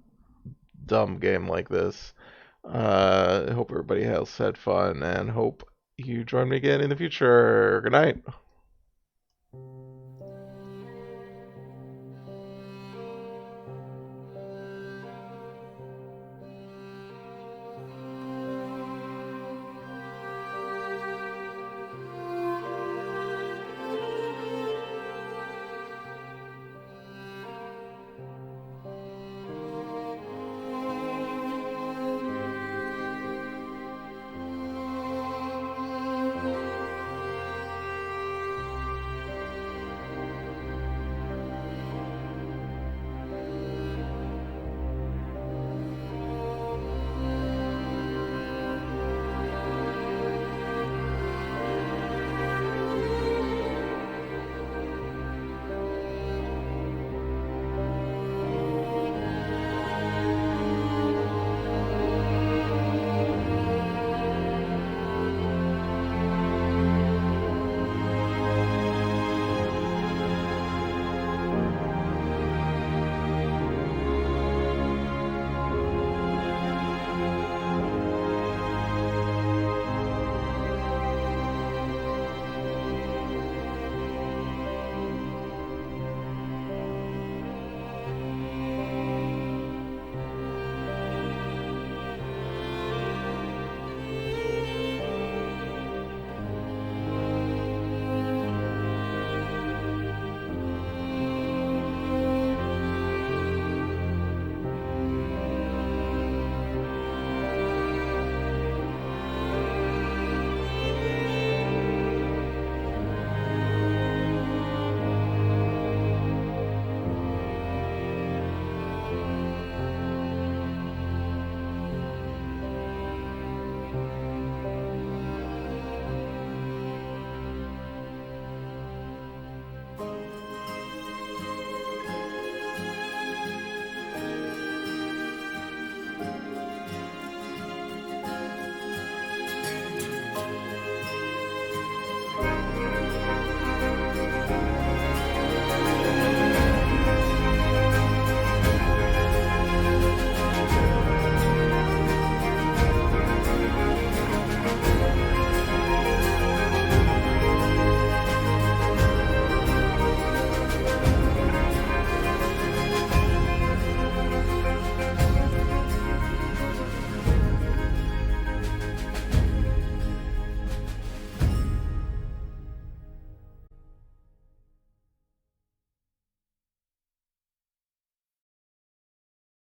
dumb game like this. I hope everybody has had fun, and hope you join me again in the future. Good night.